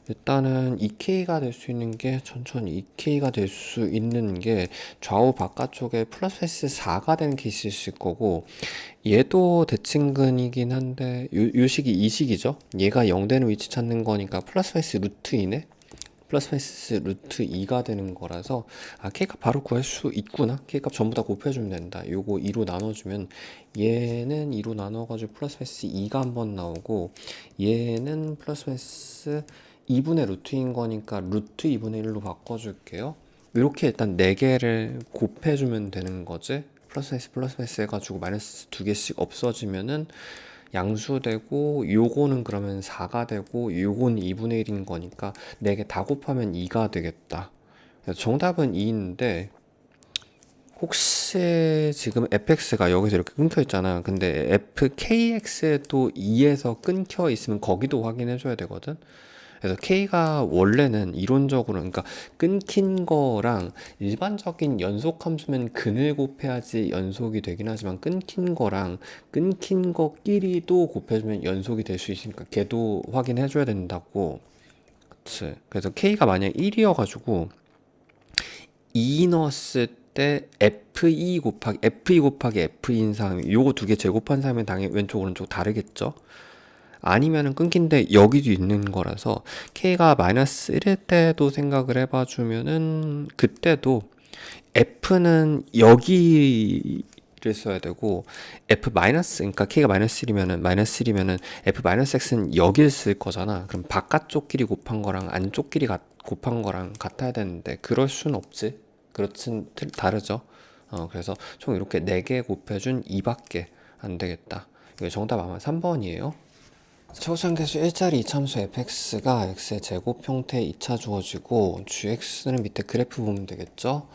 일단은 2K가 될 수 있는 게 천천히 2K가 될 수 있는 게 좌우 바깥쪽에 플러스 S 4가 되는 케이스 있을 거고 얘도 대칭근이긴 한데 요 식이 이 식이죠. 얘가 0 되는 위치 찾는 거니까 플러스 S 루트 2네. 플러스 마이너스 루트 2가 되는 거라서 K값 바로 구할 수 있구나. K값 전부 다 곱해주면 된다. 요거 2로 나눠주면 얘는 2로 나눠가지고 플러스 마이너스 2가 한번 나오고 얘는 플러스 마이너스 2분의 루트인 거니까 루트 2분의 1로 바꿔줄게요. 이렇게 일단 4개를 곱해주면 되는 거지. 플러스 마이너스 해가지고 마이너스 2개씩 없어지면은 양수되고 요거는 그러면 4가 되고 요건 2분의 1인 거니까 4개 다 곱하면 2가 되겠다. 그래서 정답은 2인데 혹시 지금 fx가 여기서 이렇게 끊겨 있잖아. 근데 fkx에도 2에서 끊겨 있으면 거기도 확인해 줘야 되거든. 그래서 K가 원래는 이론적으로 그러니까 끊긴 거랑 일반적인 연속 함수면 근을 곱해야지 연속이 되긴 하지만 끊긴 거랑 끊긴 거끼리도 곱해주면 연속이 될 수 있으니까 걔도 확인해 줘야 된다고. 그치. 그래서 K가 만약 1이어가지고 2 넣었을 때 F2 곱하기 F인 사람이 요거 두 개 제곱한 사람의 당연히 왼쪽 오른쪽 다르겠죠. 아니면은 끊긴데 여기도 있는 거라서 K가 마이너스 1일 때도 생각을 해봐 주면은 그때도 F는 여기를 써야 되고 F 마이너스 그러니까 K가 마이너스 1이면은 F 마이너스 X는 여기를 쓸 거잖아. 그럼 바깥쪽끼리 곱한 거랑 안쪽끼리 곱한 거랑 같아야 되는데 그럴 순 없지. 그렇진 다르죠. 그래서 총 이렇게 4개 곱해준 2밖에 안 되겠다. 이거 정답 아마 3번이에요. 초상계수 1자리 이참수 fx가 x의 제곱 형태의 2차 주어지고 gx는 밑에 그래프 보면 되겠죠?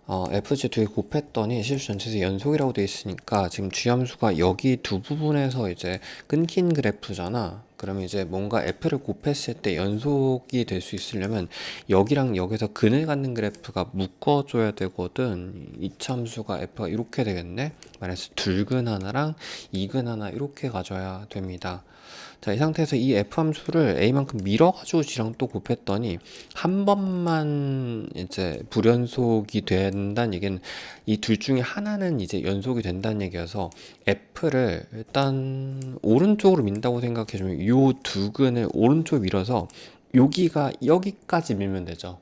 fg 두 개 곱했더니 실수 전체에서 연속이라고 되어 있으니까 지금 g함수가 여기 두 부분에서 이제 끊긴 그래프잖아. 그러면 이제 뭔가 f를 곱했을 때 연속이 될 수 있으려면 여기랑 여기서 근을 갖는 그래프가 묶어줘야 되거든. 이참수가 f가 이렇게 되겠네. 마이너스 둘근 하나랑 이근 하나 이렇게 가져야 됩니다. 자, 이 상태에서 이 f함수를 a만큼 밀어가지고 g랑 또 곱했더니 한 번만 이제 불연속이 된다는 얘기는 이 둘 중에 하나는 이제 연속이 된다는 얘기여서 f를 일단 오른쪽으로 민다고 생각해주면 요 두 근을 오른쪽 밀어서 여기가 여기까지 밀면 되죠.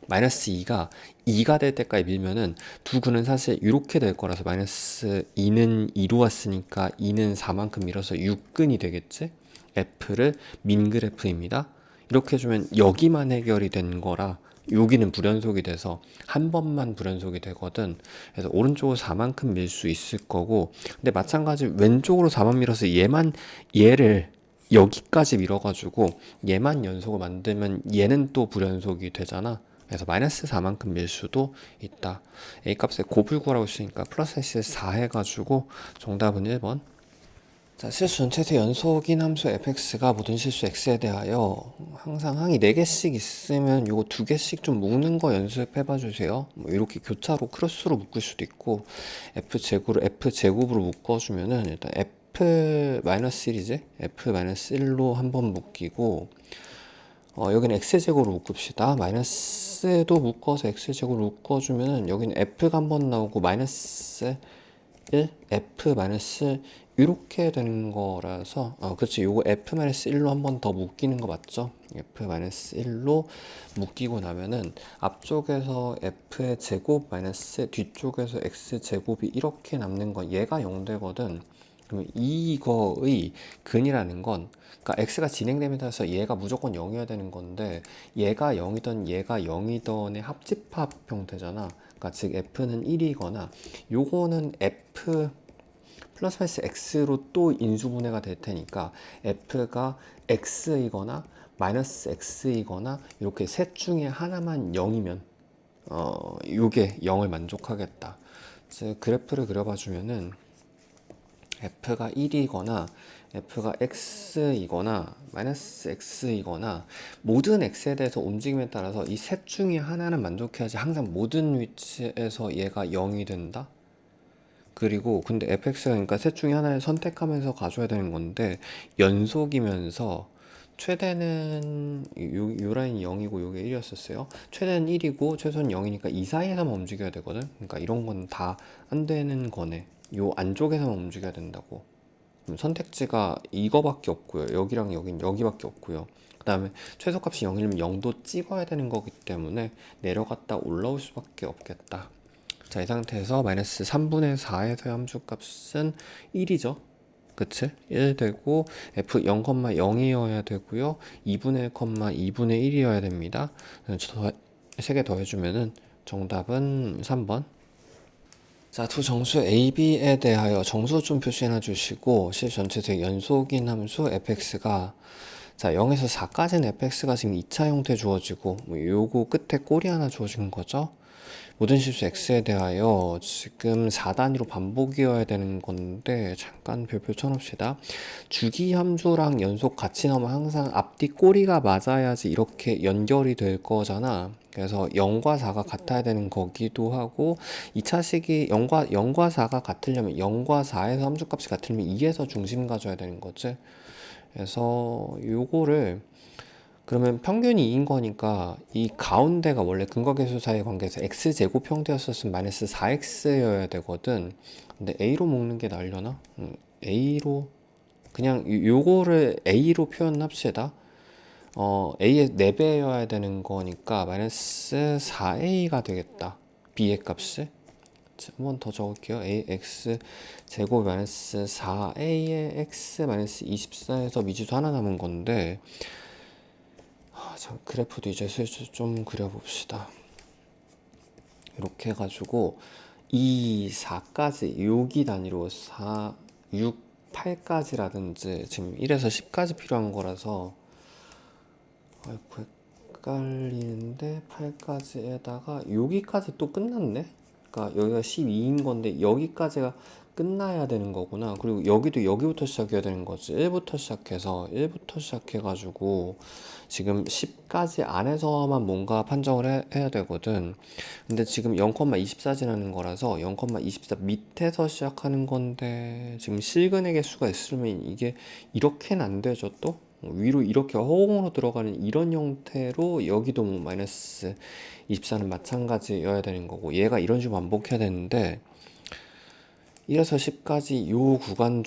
마이너스 2가 2가 될 때까지 밀면은 두 근은 사실 이렇게 될 거라서 마이너스 2는 2로 왔으니까 2는 4만큼 밀어서 6근이 되겠지? F를 민 그래프입니다. 이렇게 해주면 여기만 해결이 된 거라 여기는 불연속이 돼서 한 번만 불연속이 되거든. 그래서 오른쪽으로 4만큼 밀 수 있을 거고 근데 마찬가지 왼쪽으로 4만 밀어서 얘를 여기까지 밀어가지고 얘만 연속을 만들면 얘는 또 불연속이 되잖아. 그래서 마이너스 4만큼 밀 수도 있다. A값에 곱을 구하라고 했으니까 플러스 S 4 해가지고 정답은 1번. 자, 실수 전체에서 연속인 함수 fx가 모든 실수 x에 대하여 항상 항이 4개씩 있으면 요거 2개씩 좀 묶는 거 연습해봐 주세요. 뭐 이렇게 교차로 크로스로 묶을 수도 있고 f제곱으로 묶어주면은 일단 f-1이지? f-1로 한번 묶이고 여기는 x제곱으로 묶읍시다. 마이너스도 묶어서 x제곱으로 묶어주면은 여기는 f가 한번 나오고 마이너스 1, f 마이너스 이렇게 되는 거라서 그렇지. 요거 f 마이너스 1로 한 번 더 묶이는 거 맞죠? f 마이너스 1로 묶이고 나면은 앞쪽에서 f의 제곱 마이너스 뒤쪽에서 x 제곱이 이렇게 남는 건 얘가 0 되거든. 그러면 이거의 근이라는 건 그러니까 x가 진행됨에 따라서 얘가 무조건 0이어야 되는 건데 얘가 0이던 얘가 0이던의 합집합 형태잖아. 그러니까 즉 f는 1이거나 요거는 f 플러스 마이너스 x로 또 인수분해가 될 테니까 f가 x이거나 마이너스 x이거나 이렇게 셋 중에 하나만 0이면 요게 0을 만족하겠다. 즉 그래프를 그려봐 주면은 f가 1이거나 f가 x이거나 마이너스 x이거나 모든 x에 대해서 움직임에 따라서 이 셋 중에 하나는 만족해야지 항상 모든 위치에서 얘가 0이 된다. 그리고 근데 fx가 그러니까 셋 중에 하나를 선택하면서 가져야 되는 건데 연속이면서 최대는 요 라인이 0이고 요게 1이었었어요. 최대는 1이고 최소는 0이니까 이 사이에서만 움직여야 되거든. 그러니까 이런 건 다 안 되는 거네. 요 안쪽에서만 움직여야 된다고. 선택지가 이거밖에 없고요. 여기랑 여긴 여기밖에 없고요. 그 다음에 최소값이 0이면 0도 찍어야 되는 거기 때문에 내려갔다 올라올 수밖에 없겠다. 자, 이 상태에서 마이너스 3분의 4에서의 함수값은 1이죠. 그치? 1 되고 f 0,0이어야 되고요. 2분의 1, 2분의 1이어야 됩니다. 3개 더해주면은 정답은 3번. 자, 두 정수 a, b에 대하여 정수 좀 표시해 주시고 실 전체적 연속인 함수 fx가 자 0에서 4까지는 fx가 지금 2차 형태 주어지고 뭐 요거 끝에 꼬리 하나 주어진 거죠. 모든 실수 x에 대하여 지금 4단위로 반복이어야 되는 건데 잠깐 별표 쳐놓읍시다. 주기 함수랑 연속 같이 나오면 항상 앞뒤 꼬리가 맞아야지 이렇게 연결이 될 거잖아. 그래서 0과 4가 같아야 되는 거기도 하고 2차식이 0과 4가 같으려면 0과 4에서 함수값이 같으려면 2에서 중심 가져야 되는 거지. 그래서 요거를 그러면 평균이 2인 거니까 이 가운데가 원래 근거계수 사이의 관계에서 x제곱 형태였었으면 마이너스 4x여야 되거든. 근데 a로 묶는 게 나으려나? a로 그냥 요거를 a로 표현합시다. a의 4배여야 되는 거니까 마이너스 4a가 되겠다. b의 값이. 한 번 더 적을게요. ax 제곱 마이너스 4a의 x 마이너스 24에서 미지수 하나 남은 건데 자, 그래프도 이제 슬슬 좀 그려봅시다. 이렇게 해가지고 2, 4까지 여기 단위로 4, 6, 8까지라든지 지금 1에서 10까지 필요한 거라서 아이고 헷갈리는데 8까지에다가 여기까지 또 끝났네? 그러니까 여기가 12인 건데 여기까지가 끝나야 되는 거구나. 그리고 여기도 여기부터 시작해야 되는 거지. 1부터 시작해서 1부터 시작해가지고 지금 10까지 안에서만 뭔가 판정을 해야 되거든. 근데 지금 0,24 지나는 거라서 0,24 밑에서 시작하는 건데 지금 실근의 개수가 있으면 이게 이렇게는 안 되죠 또? 위로 이렇게 허공으로 들어가는 이런 형태로 여기도 뭐 마이너스 24는 마찬가지여야 되는 거고 얘가 이런 식으로 반복해야 되는데 1에서 10까지 요 구간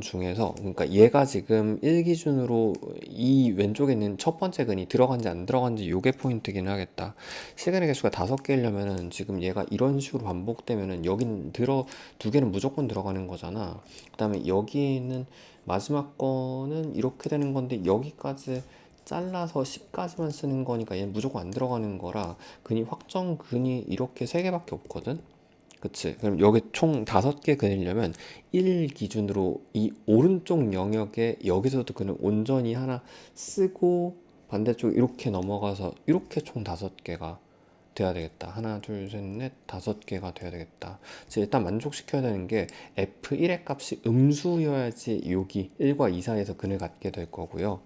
중에서 그러니까 얘가 지금 1 기준으로 이 왼쪽에 있는 첫 번째 근이 들어간지 안 들어간지 요게 포인트긴 하겠다. 시간의 개수가 5개이려면은 지금 얘가 이런 식으로 반복되면은 여긴 두 개는 무조건 들어가는 거잖아. 그 다음에 여기는 마지막 거는 이렇게 되는 건데 여기까지 잘라서 10까지만 쓰는 거니까 얘는 무조건 안 들어가는 거라 근이 확정 근이 이렇게 3개밖에 없거든. 그치. 그럼 여기 총 5개 그리려면 1 기준으로 이 오른쪽 영역에 여기서도 그는 온전히 하나 쓰고 반대쪽 이렇게 넘어가서 이렇게 총 5개가 돼야 되겠다. 하나, 둘, 셋, 넷, 5개가 돼야 되겠다. 그래서 일단 만족시켜야 되는 게 F1의 값이 음수여야지 여기 1과 2 사이에서 근을 갖게 될 거고요.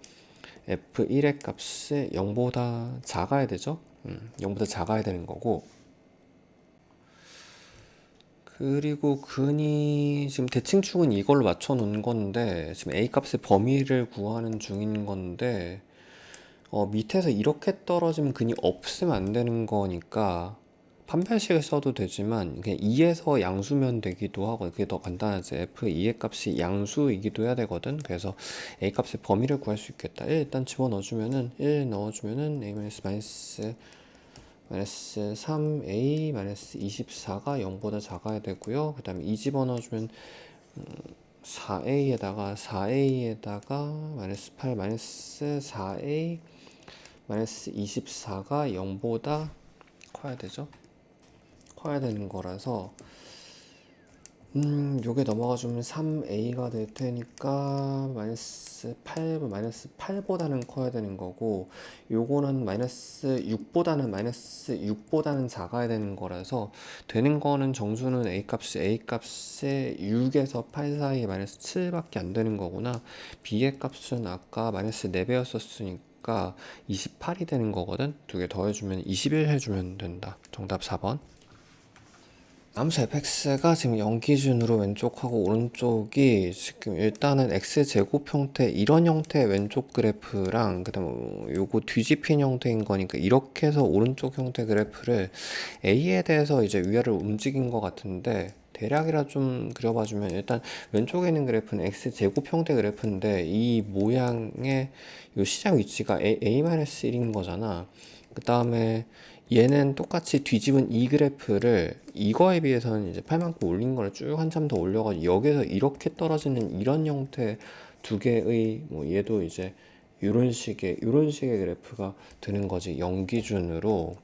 F1의 값이 0보다 작아야 되죠. 0보다 작아야 되는 거고, 그리고 근이 지금 대칭축은 이걸로 맞춰 놓은 건데 지금 A 값의 범위를 구하는 중인 건데 밑에서 이렇게 떨어지면 근이 없으면 안 되는 거니까 판별식을 써도 되지만 그냥 2에서 양수면 되기도 하고 그게 더 간단하지. F2의 값이 양수이기도 해야 되거든. 그래서 A 값의 범위를 구할 수 있겠다. 1 일단 집어넣어주면은 1 넣어주면은 A 마이너스 3A 마이너스 24가 0보다 작아야 되고요. 그 다음에 2 집어넣어주면 4A에다가 마이너스 8 마이너스 4A 마이너스 24가 0보다 커야 되죠. 커야 되는 거라서 요게 넘어가주면 3A가 될 테니까 마이너스 8보다는 커야 되는 거고, 요거는 마이너스 6보다는 작아야 되는 거라서 되는 거는 정수는 A 값이 6에서 8 사이에 마이너스 7밖에 안 되는 거구나. B의 값은 아까 마이너스 4배였었으니까 28이 되는 거거든. 두 개 더해주면 21 해주면 된다. 정답 4번. 함수 fx가 지금 0 기준으로 왼쪽하고 오른쪽이 지금 일단은 x제곱 형태 이런 형태의 왼쪽 그래프랑 그 다음에 요거 뒤집힌 형태인 거니까 이렇게 해서 오른쪽 형태 그래프를 a에 대해서 이제 위아래로 움직인 것 같은데 대략이라 좀 그려봐주면 일단 왼쪽에 있는 그래프는 x제곱 형태 그래프인데 이 모양의 요 시작 위치가 a-1인 거잖아. 그 다음에 얘는 똑같이 뒤집은 이 그래프를 이거에 비해서는 이제 8만큼 올린 거를 쭉 한참 더 올려가지고 여기서 이렇게 떨어지는 이런 형태 두 개의 뭐 얘도 이제 이런 식의 그래프가 되는 거지. 0 기준으로.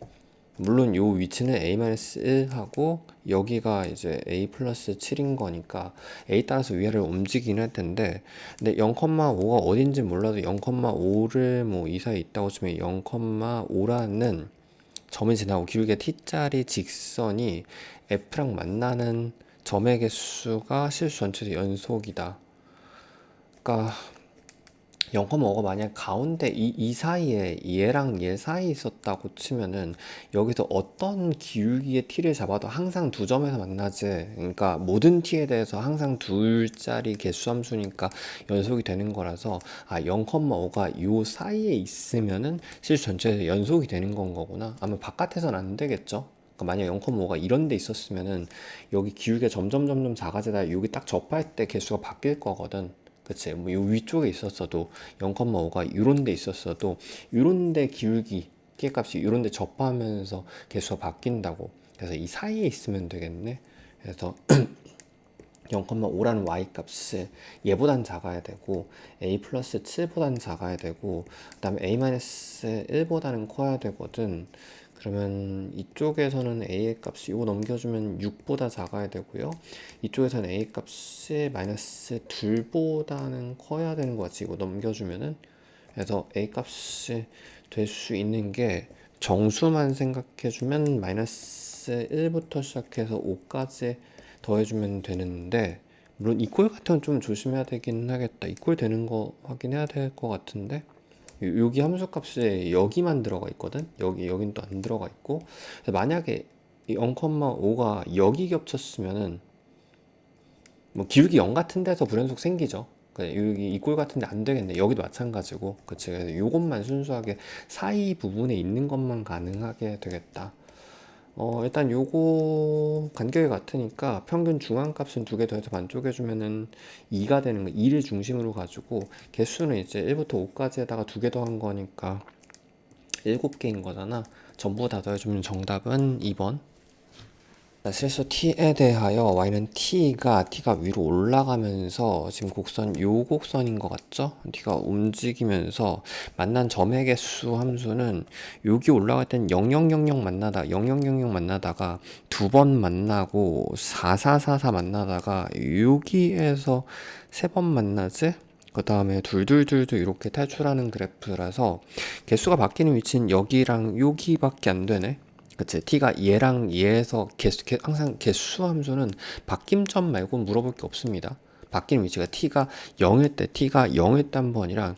물론 요 위치는 a-1하고 여기가 이제 a 플러스 7인 거니까 a 따라서 위아래로 움직이긴 할 텐데, 근데 0,5가 어딘지 몰라도 0,5를 뭐 이 사이에 있다고 치면 0,5라는 점이 지나고 길게 t짜리 직선이 f랑 만나는 점의 개수가 실수 전체의 연속이다. 그러니까 0,5가 만약 가운데 이 사이에 얘랑 얘 사이에 있었다고 치면은 여기서 어떤 기울기의 t를 잡아도 항상 두 점에서 만나지. 그러니까 모든 t에 대해서 항상 둘짜리 개수 함수니까 연속이 되는 거라서 0,5가 요 사이에 있으면은 실수 전체에서 연속이 되는 건 거구나. 아마 바깥에서는 안 되겠죠. 그러니까 만약 0,5가 이런 데 있었으면은 여기 기울기가 점점 작아지다 여기 딱 접할 때 개수가 바뀔 거거든. 그치? 뭐, 요 위쪽에 있었어도 0,5가 이런 데 있었어도 이런 데 기울기, 키값이 이런 데 접하면서 개수가 바뀐다고. 그래서 이 사이에 있으면 되겠네. 그래서 0,5라는 y값이 얘보단 작아야 되고 a 플러스 7보다는 작아야 되고 그 다음에 a-1보다는 커야 되거든. 그러면 이쪽에서는 a의 값이 이거 넘겨주면 6보다 작아야 되고요. 이쪽에서는 a 값이 마이너스 2보다는 커야 되는 거 같지. 이거 넘겨주면은. 그래서 a 값이 될 수 있는 게 정수만 생각해주면 마이너스 1부터 시작해서 5까지 더해주면 되는데, 물론 이꼴 같은 건 좀 조심해야 되긴 하겠다. 이꼴 되는 거 확인해야 될 것 같은데 여기 함수값에 여기만 들어가 있거든. 여긴 또 안 들어가 있고. 만약에 0,5가 여기 겹쳤으면은 뭐 기울기 0 같은 데서 불연속 생기죠. 여기 이 꼴 같은데 안 되겠네. 여기도 마찬가지고. 그치. 그래서 이것만 순수하게 사이 부분에 있는 것만 가능하게 되겠다. 일단 요거 간격이 같으니까 평균 중앙값은 두 개 더해서 반쪽해주면은 2가 되는 거. 2를 중심으로 가지고 개수는 이제 1부터 5까지 에다가 두 개 더한 거니까 7개인 거잖아. 전부 다 더해주면 정답은 2번. 실수 t에 대하여 y는 t가 위로 올라가면서 지금 곡선 요 곡선인 것 같죠? t가 움직이면서 만난 점의 개수 함수는 여기 올라갈 땐 0000 만나다가 두 번 만나고 4444 만나다가 여기에서 세 번 만나지? 그 다음에 둘둘둘도 이렇게 탈출하는 그래프라서 개수가 바뀌는 위치는 여기랑 여기밖에 안 되네. 그치? t가 얘랑 얘에서 항상 개수 함수는 바뀜 점 말고 물어볼 게 없습니다. 바뀌는 위치가 t가 0일 때 t가 0일 때 한 번이랑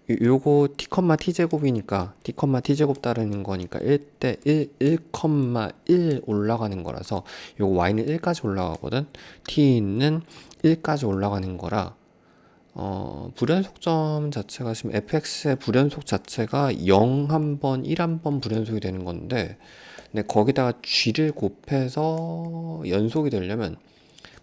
요거 t, t 제곱이니까 t, t 제곱 따르는 거니까 1 때 1, 1, 올라가는 거라서 요거 y는 1까지 올라가거든. t는 1까지 올라가는 거라 불연속점 자체가 지금 fx의 불연속 자체가 0 한 번, 1 한 번 불연속이 되는 건데 근데 거기다가 g를 곱해서 연속이 되려면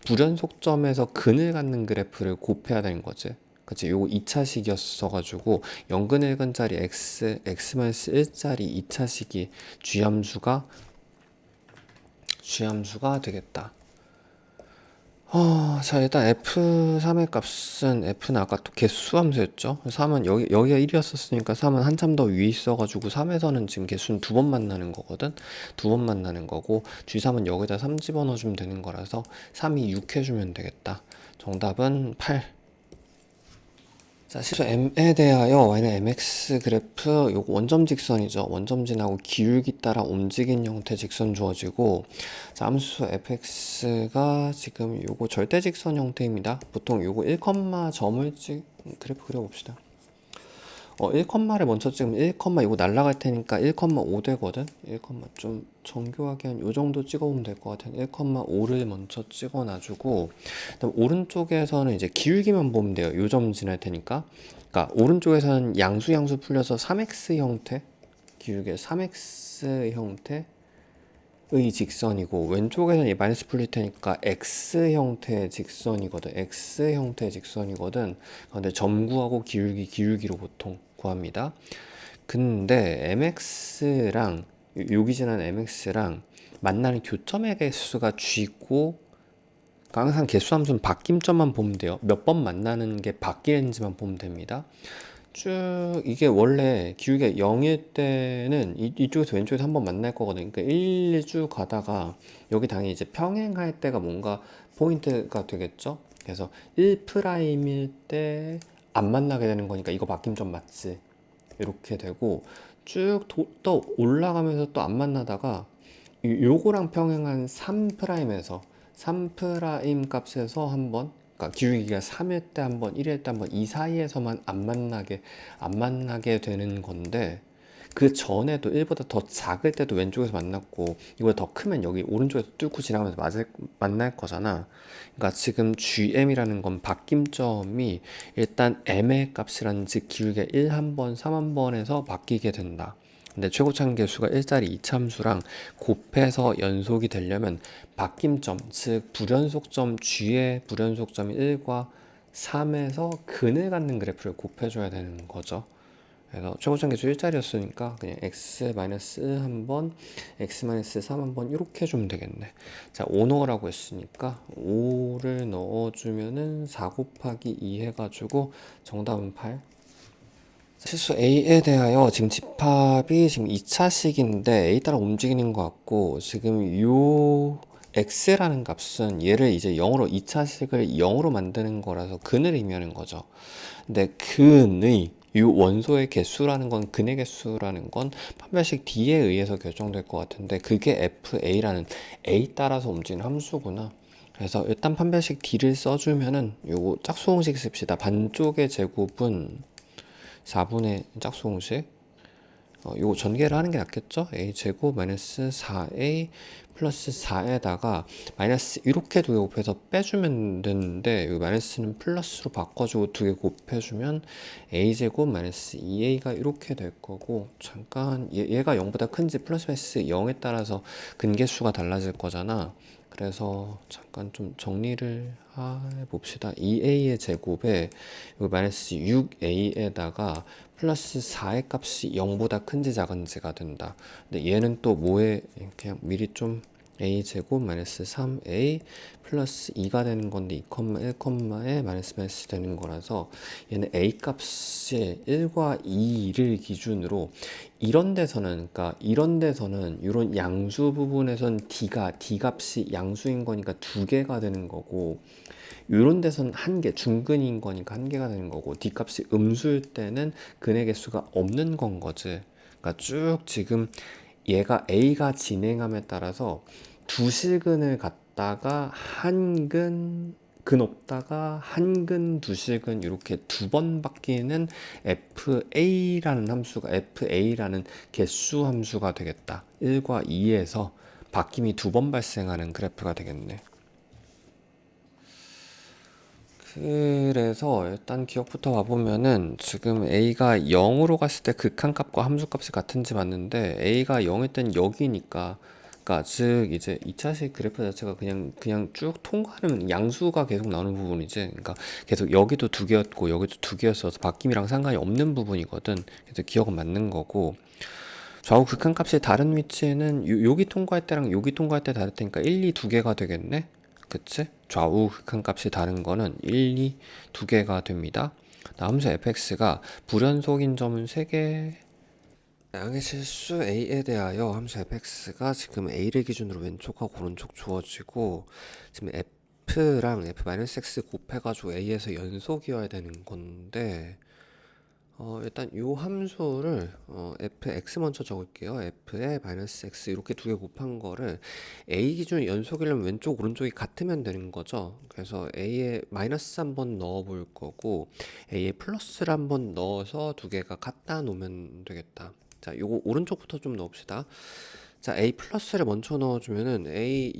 불연속점에서 근을 갖는 그래프를 곱해야 되는 거지. 그치? 요거 2차식이었어가지고 0근 1근짜리 x-1짜리 2차식이 g함수가 되겠다. 자, 일단 F3의 값은 F는 아까 또 개수 함수였죠. 3은 여기가 1이었었으니까 3은 한참 더 위에 있어가지고 3에서는 지금 개수는 2번 만나는 거거든. 2번 만나는 거고 G3은 여기다 3 집어넣어주면 되는 거라서 3이 6 해주면 되겠다. 정답은 8. 자, 실수 m에 대하여 y는 mx 그래프 요거 원점 직선이죠. 원점진하고 기울기 따라 움직인 형태 직선 주어지고 자, 함수 fx가 지금 요거 절대 직선 형태입니다. 보통 요거 1, 점을 그래프 그려봅시다. 1를 먼저 찍으면 1, 이거 날라갈 테니까 1,5 되거든. 1, 좀 정교하게 한 요 정도 찍어보면 될 것 같아. 1,5를 먼저 찍어 놔주고 그다음 오른쪽에서는 이제 기울기만 보면 돼요. 요 점 지날 테니까. 그러니까 오른쪽에서는 양수 풀려서 3x 형태, 기울기 3x 형태 의 직선이고 왼쪽에서는 마이너스 풀릴 테니까 x 형태의 직선이거든. x 형태의 직선이거든. 근데 점구하고 기울기로 보통 구합니다. 근데 mx랑 여기 지난 mx랑 만나는 교점의 개수가 g고 항상 개수함수는 바뀜점만 보면 돼요. 몇 번 만나는 게 바뀌는지만 보면 됩니다. 쭉 이게 원래 기울기가 0일 때는 이쪽에서 왼쪽에서 한번 만날 거거든요. 그러니까 1, 쭉 가다가 여기 당연히 이제 평행할 때가 뭔가 포인트가 되겠죠. 그래서 1'일 때 안 만나게 되는 거니까 이거 바뀜점 맞지? 이렇게 되고 쭉 또 올라가면서 또 안 만나다가 요거랑 평행한 3'에서 3' 값에서 한번 그러니까 기울기가 3일 때 한 번, 1일 때 한 번 이 사이에서만 안 만나게 되는 건데 그 전에도 1보다 더 작을 때도 왼쪽에서 만났고 이거보다 더 크면 여기 오른쪽에서 뚫고 지나가면서 만날 거잖아. 그러니까 지금 GM이라는 건 바뀜점이 일단 M의 값이라는 즉 기울기가 1 한 번, 3 한 번에서 바뀌게 된다. 근데 최고차는 개수가 1짜리 이차함수랑 곱해서 연속이 되려면 바뀜점, 즉 불연속점 G의 불연속점이 1과 3에서 근을 갖는 그래프를 곱해줘야 되는 거죠. 그래서 최고차는 개수 1짜리였으니까 그냥 x-1 한 번, x-3 한 번 이렇게 해주면 되겠네. 자, 5 넣으라고 했으니까 5를 넣어주면은 4 곱하기 2 해가지고 정답은 8. 실수 A에 대하여 지금 집합이 지금 2차식인데 A 따라 움직이는 것 같고 지금 요 x라는 값은 얘를 이제 0으로 2차식을 0으로 만드는 거라서 근을 의미하는 거죠. 근데 근의 이 원소의 개수라는 건 근의 개수라는 건 판별식 D에 의해서 결정될 것 같은데 그게 FA라는 A 따라서 움직이는 함수구나. 그래서 일단 판별식 D를 써주면은 요거 짝수공식 씁시다. 반쪽의 제곱은 4분의 짝수공식 요거 전개를 하는 게 낫겠죠? a 제곱 마이너스 4a 플러스 4에다가 마이너스 이렇게 두 개 곱해서 빼주면 되는데 이 마이너스는 플러스로 바꿔주고 두 개 곱해주면 a 제곱 마이너스 2a가 이렇게 될 거고 잠깐 얘가 0보다 큰지 플러스 마이너스 0에 따라서 근계수가 달라질 거잖아. 그래서 잠깐 좀 정리를 해봅시다. 2a의 제곱에 여기 마이너스 6a에다가 플러스 4의 값이 0보다 큰지 작은지가 된다. 근데 얘는 또 뭐에 그냥 미리 좀 a 제곱 마이너스 3a 플러스 2가 되는 건데 2, 1에 마이너스 되는 거라서 얘는 a 값이 1과 2를 기준으로 이런 데서는 이런 양수 부분에선 d 값이 양수인 거니까 두 개가 되는 거고 이런 데서는 한 개, 중근인 거니까 한 개가 되는 거고 d 값이 음수일 때는 근의 개수가 없는 건 거지. 그러니까 쭉 지금 얘가 A가 진행함에 따라서 두 실근을 갖다가 근 없다가 한근 두 실근 이렇게 두 번 바뀌는 FA라는 개수 함수가 되겠다. 1과 2에서 바뀜이 두 번 발생하는 그래프가 되겠네. 그래서 일단 기억부터 봐보면은 지금 A가 0으로 갔을 때 극한값과 함수값이 같은지 봤는데 A가 0일 땐 여기니까 그러니까 즉 이제 2차식 그래프 자체가 그냥 쭉 통과하는 양수가 계속 나오는 부분이지. 그러니까 계속 여기도 두 개였고 여기도 두 개였어서 바뀜이랑 상관이 없는 부분이거든. 그래서 기억은 맞는 거고 좌우 극한값이 다른 위치에는 여기 통과할 때랑 여기 통과할 때 다를 테니까 1, 2 두 개가 되겠네? 그치? 좌우 극한값이 다른 거는 1, 2 두 개가 됩니다. 함수 fx가 불연속인 점은 3개. 양의 실수 a에 대하여 함수 fx가 지금 a를 기준으로 왼쪽하고 오른쪽 주어지고 지금 f랑 f-x 곱해가지고 a에서 연속이어야 되는 건데 일단 요 함수를 fx 먼저 적을게요. f에 마이너스 x 이렇게 두 개 곱한 거를 a 기준 연속이려면 왼쪽 오른쪽이 같으면 되는 거죠. 그래서 a에 마이너스 한번 넣어 볼 거고 a에 플러스를 한번 넣어서 두 개가 갖다 놓으면 되겠다. 자, 요거 오른쪽부터 좀 넣읍시다. 자, a 플러스를 먼저 넣어주면은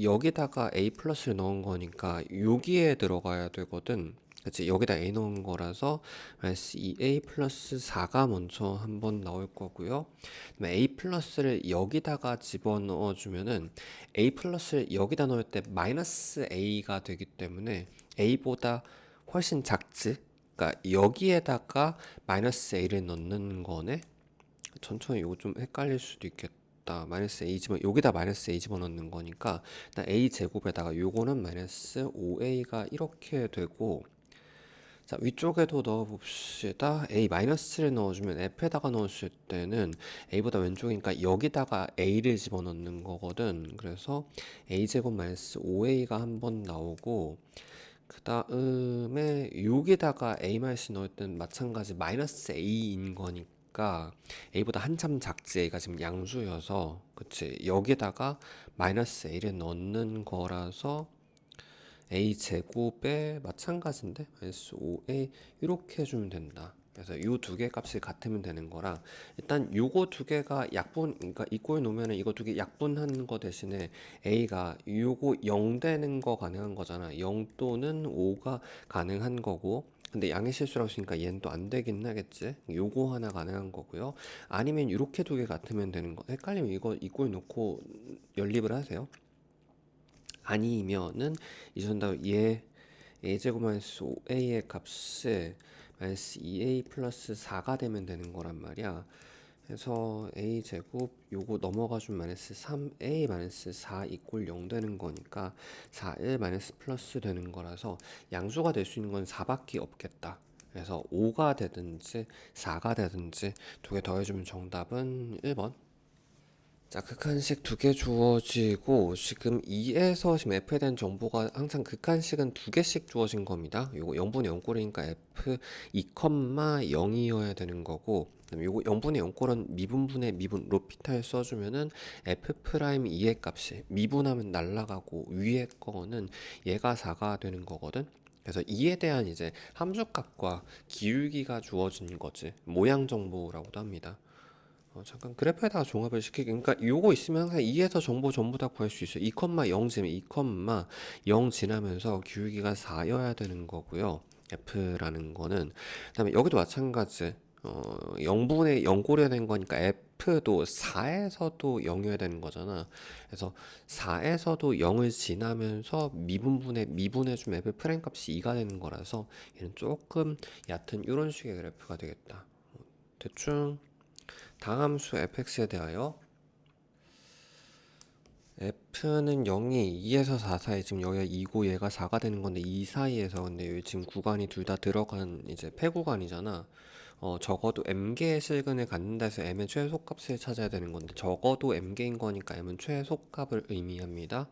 여기다가 a 플러스를 넣은 거니까 여기에 들어가야 되거든. 그치? 여기다 a 넣은 거라서 마이너스 2a 플러스 4가 먼저 한번 나올 거고요. 그다음에 a 플러스를 여기다가 집어넣어 주면은 a 플러스를 여기다 넣을 때 마이너스 a가 되기 때문에 a보다 훨씬 작지? 그러니까 여기에다가 마이너스 a를 넣는 거네. 천천히 이거 좀 헷갈릴 수도 있겠다. 마이너스 a 여기다 마이너스 a 집어넣는 거니까 일단 a 제곱에다가 요거는 마이너스 5a가 이렇게 되고 자, 위쪽에도 넣어봅시다. a 마이너스를 넣어주면 f에다가 넣었을 때는 a보다 왼쪽이니까 여기다가 a를 집어넣는 거거든. 그래서 a제곱 마이너스 5a가 한번 나오고 그 다음에 여기다가 a 마이너스 넣을 때는 마찬가지 마이너스 a인 거니까 a보다 한참 작지. a가 지금 양수여서 그치. 여기다가 마이너스 a를 넣는 거라서 a 제곱에 마찬가지인데 마이너스 5a 이렇게 해주면 된다. 그래서 요 두 개 값이 같으면 되는 거라 일단 요거 두 개가 그러니까 이꼴 놓으면은 이거 두 개 약분하는 거 대신에 a가 요거 0 되는 거 가능한 거잖아. 0 또는 5가 가능한 거고 근데 양의 실수라고 했으니까 얘는 또 안 되긴 하겠지. 요거 하나 가능한 거고요. 아니면 이렇게 두 개 같으면 되는 거. 헷갈리면 이거 이꼴 놓고 연립을 하세요. 아니면은 이제 정답 a제곱 마이너스 5a의 값이 마이너스 2a 플러스 4가 되면 되는 거란 말이야. 그래서 a제곱 요거 넘어가주면 마이너스 3a 마이너스 4 이꼴 0 되는 거니까 4일 마이너스 플러스 되는 거라서 양수가 될 수 있는 건 4밖에 없겠다. 그래서 5가 되든지 4가 되든지 두 개 더해주면 정답은 1번. 자, 극한식 두 개 주어지고 지금 2에서 지금 f에 대한 정보가 항상 극한식은 두 개씩 주어진 겁니다. 요거 0분의 0꼴이니까 f 2,0이어야 되는 거고 그다음에 요거 0분의 0꼴은 미분분의 미분 로피탈 써주면은 f 프라임 2의 값이 미분하면 날라가고 위에 거는 얘가 4가 되는 거거든. 그래서 이에 대한 이제 함수값과 기울기가 주어진 거지. 모양 정보라고도 합니다. 잠깐 그래프에다가 종합을 시키기 그러니까 요거 있으면 항상 2에서 정보 전부 다 구할 수 있어요. 2,0 지면 2,0 지나면서 기울기가 4여야 되는 거고요. f라는 거는 그다음에 여기도 마찬가지 0분의 0꼴이어야 되는 거니까 f도 4에서도 0이어야 되는 거잖아. 그래서 4에서도 0을 지나면서 미분해주면 f 프라임 값이 2가 되는 거라서 얘는 조금 얕은 이런 식의 그래프가 되겠다. 대충 다함수 fx에 대하여 f는 0이 2에서 4 사이 지금 여기가 2고 얘가 4가 되는 건데 2 사이에서 근데 여기 지금 구간이 둘 다 들어간 이제 폐구간이잖아. 적어도 m개의 실근을 갖는다 해서 m의 최소값을 찾아야 되는 건데 적어도 m개인 거니까 m은 최소값을 의미합니다.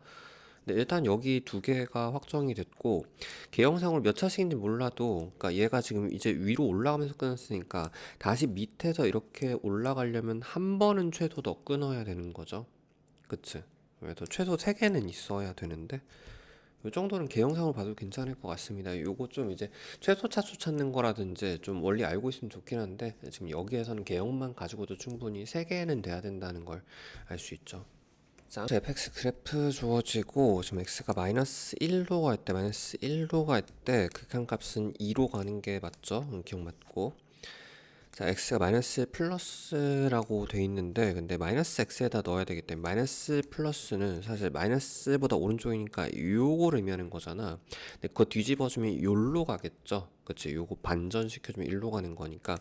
근데 일단 여기 두 개가 확정이 됐고 개형상으로 몇 차식인지 몰라도 그러니까 얘가 지금 이제 위로 올라가면서 끊었으니까 다시 밑에서 이렇게 올라가려면 한 번은 최소 더 끊어야 되는 거죠. 그치? 그래서 최소 3개는 있어야 되는데 이 정도는 개형상으로 봐도 괜찮을 것 같습니다. 요거 좀 이제 최소 차수 찾는 거라든지 좀 원리 알고 있으면 좋긴 한데 지금 여기에서는 개형만 가지고도 충분히 3개는 돼야 된다는 걸 알 수 있죠. 자, fx 그래프 주어지고 지금 x가 마이너스 1로 갈 때 마이너스 1로 갈 때 극한값은 2로 가는 게 맞죠? 기억 맞고 자, x가 마이너스 1 플러스라고 돼 있는데 근데 마이너스 x에다 넣어야 되기 때문에 마이너스 플러스는 사실 마이너스보다 오른쪽이니까 요거를 의미하는 거잖아. 근데 그거 뒤집어주면 요로 가겠죠. 그치? 요거 반전시켜주면 1로 가는 거니까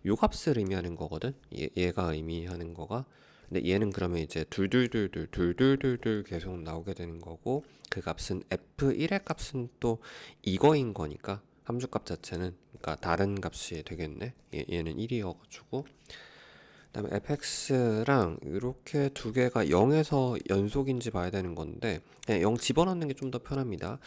요 값을 의미하는 거거든. 얘가 의미하는 거가. 근데 얘는 그러면 이제 둘둘둘둘 계속 나오게 되는 거고 그 값은 f1의 값은 또 이거인 거니까 함수값 자체는 그러니까 다른 값이 되겠네. 얘는 1이어가지고 그다음에 fx랑 이렇게 두 개가 0에서 연속인지 봐야 되는 건데 그냥 0 집어넣는 게 좀 더 편합니다.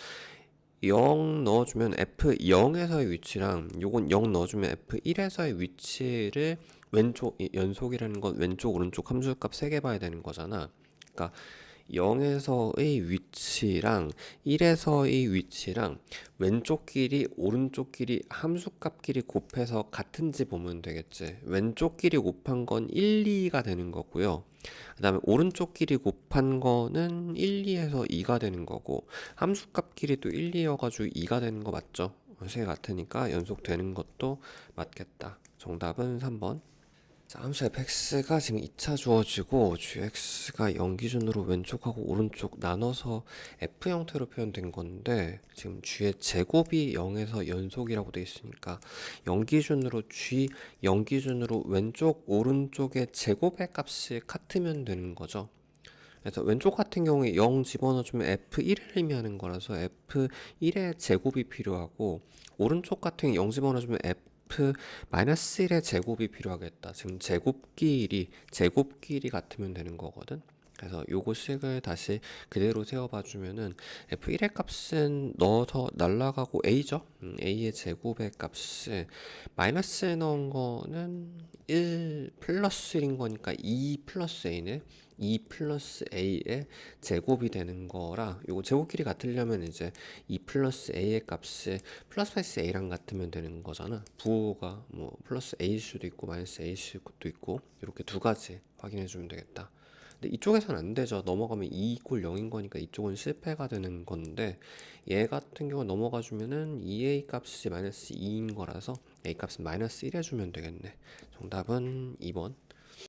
0 넣어주면 f0에서의 위치랑 요건 0 넣어주면 f1에서의 위치를 왼쪽 연속이라는 건 왼쪽 오른쪽 함수값 3개 봐야 되는 거잖아. 그러니까 0에서의 위치랑 1에서의 위치랑 왼쪽 길이 오른쪽 길이 함수값 길이 곱해서 같은지 보면 되겠지. 왼쪽 길이 곱한 건 1, 2가 되는 거고요. 그 다음에 오른쪽 길이 곱한 거는 1, 2에서 2가 되는 거고 함수값 길이 또 1, 2여가지고 2가 되는 거 맞죠? 세 같으니까 연속되는 것도 맞겠다. 정답은 3번. 자, 함수 fx가 지금 2차 주어지고 gx가 0 기준으로 왼쪽하고 오른쪽 나눠서 f 형태로 표현된 건데 지금 g의 제곱이 0에서 연속이라고 돼 있으니까 0 기준으로 g 0 기준으로 왼쪽 오른쪽의 제곱의 값이 같으면 되는 거죠. 그래서 왼쪽 같은 경우에 0 집어넣어주면 f1을 의미하는 거라서 f1의 제곱이 필요하고 오른쪽 같은 경우에 0 집어넣어주면 f-1의 제곱이 필요하겠다. 지금 제곱끼리 같으면 되는 거거든. 그래서 요거 식을 다시 그대로 세워봐 주면은 f1의 값은 넣어서 날라가고 a죠. a의 제곱의 값이 마이너스에 넣은 거는 1 플러스 1인 거니까 2 플러스 a네. 2 플러스 a의 제곱이 되는 거라 요거 제곱끼리 같으려면 이제 2 플러스 a의 값이 플러스 마이너스 a랑 같으면 되는 거잖아. 부호가 뭐 플러스 a일 수도 있고 마이너스 a일 수도 있고 이렇게 두 가지 확인해 주면 되겠다. 근데 이쪽에서는 안 되죠. 넘어가면 2 이꼴 0인 거니까 이쪽은 실패가 되는 건데 얘 같은 경우 넘어가 주면은 2a 값이 마이너스 2인 거라서 a 값은 마이너스 1 해주면 되겠네. 정답은 2번.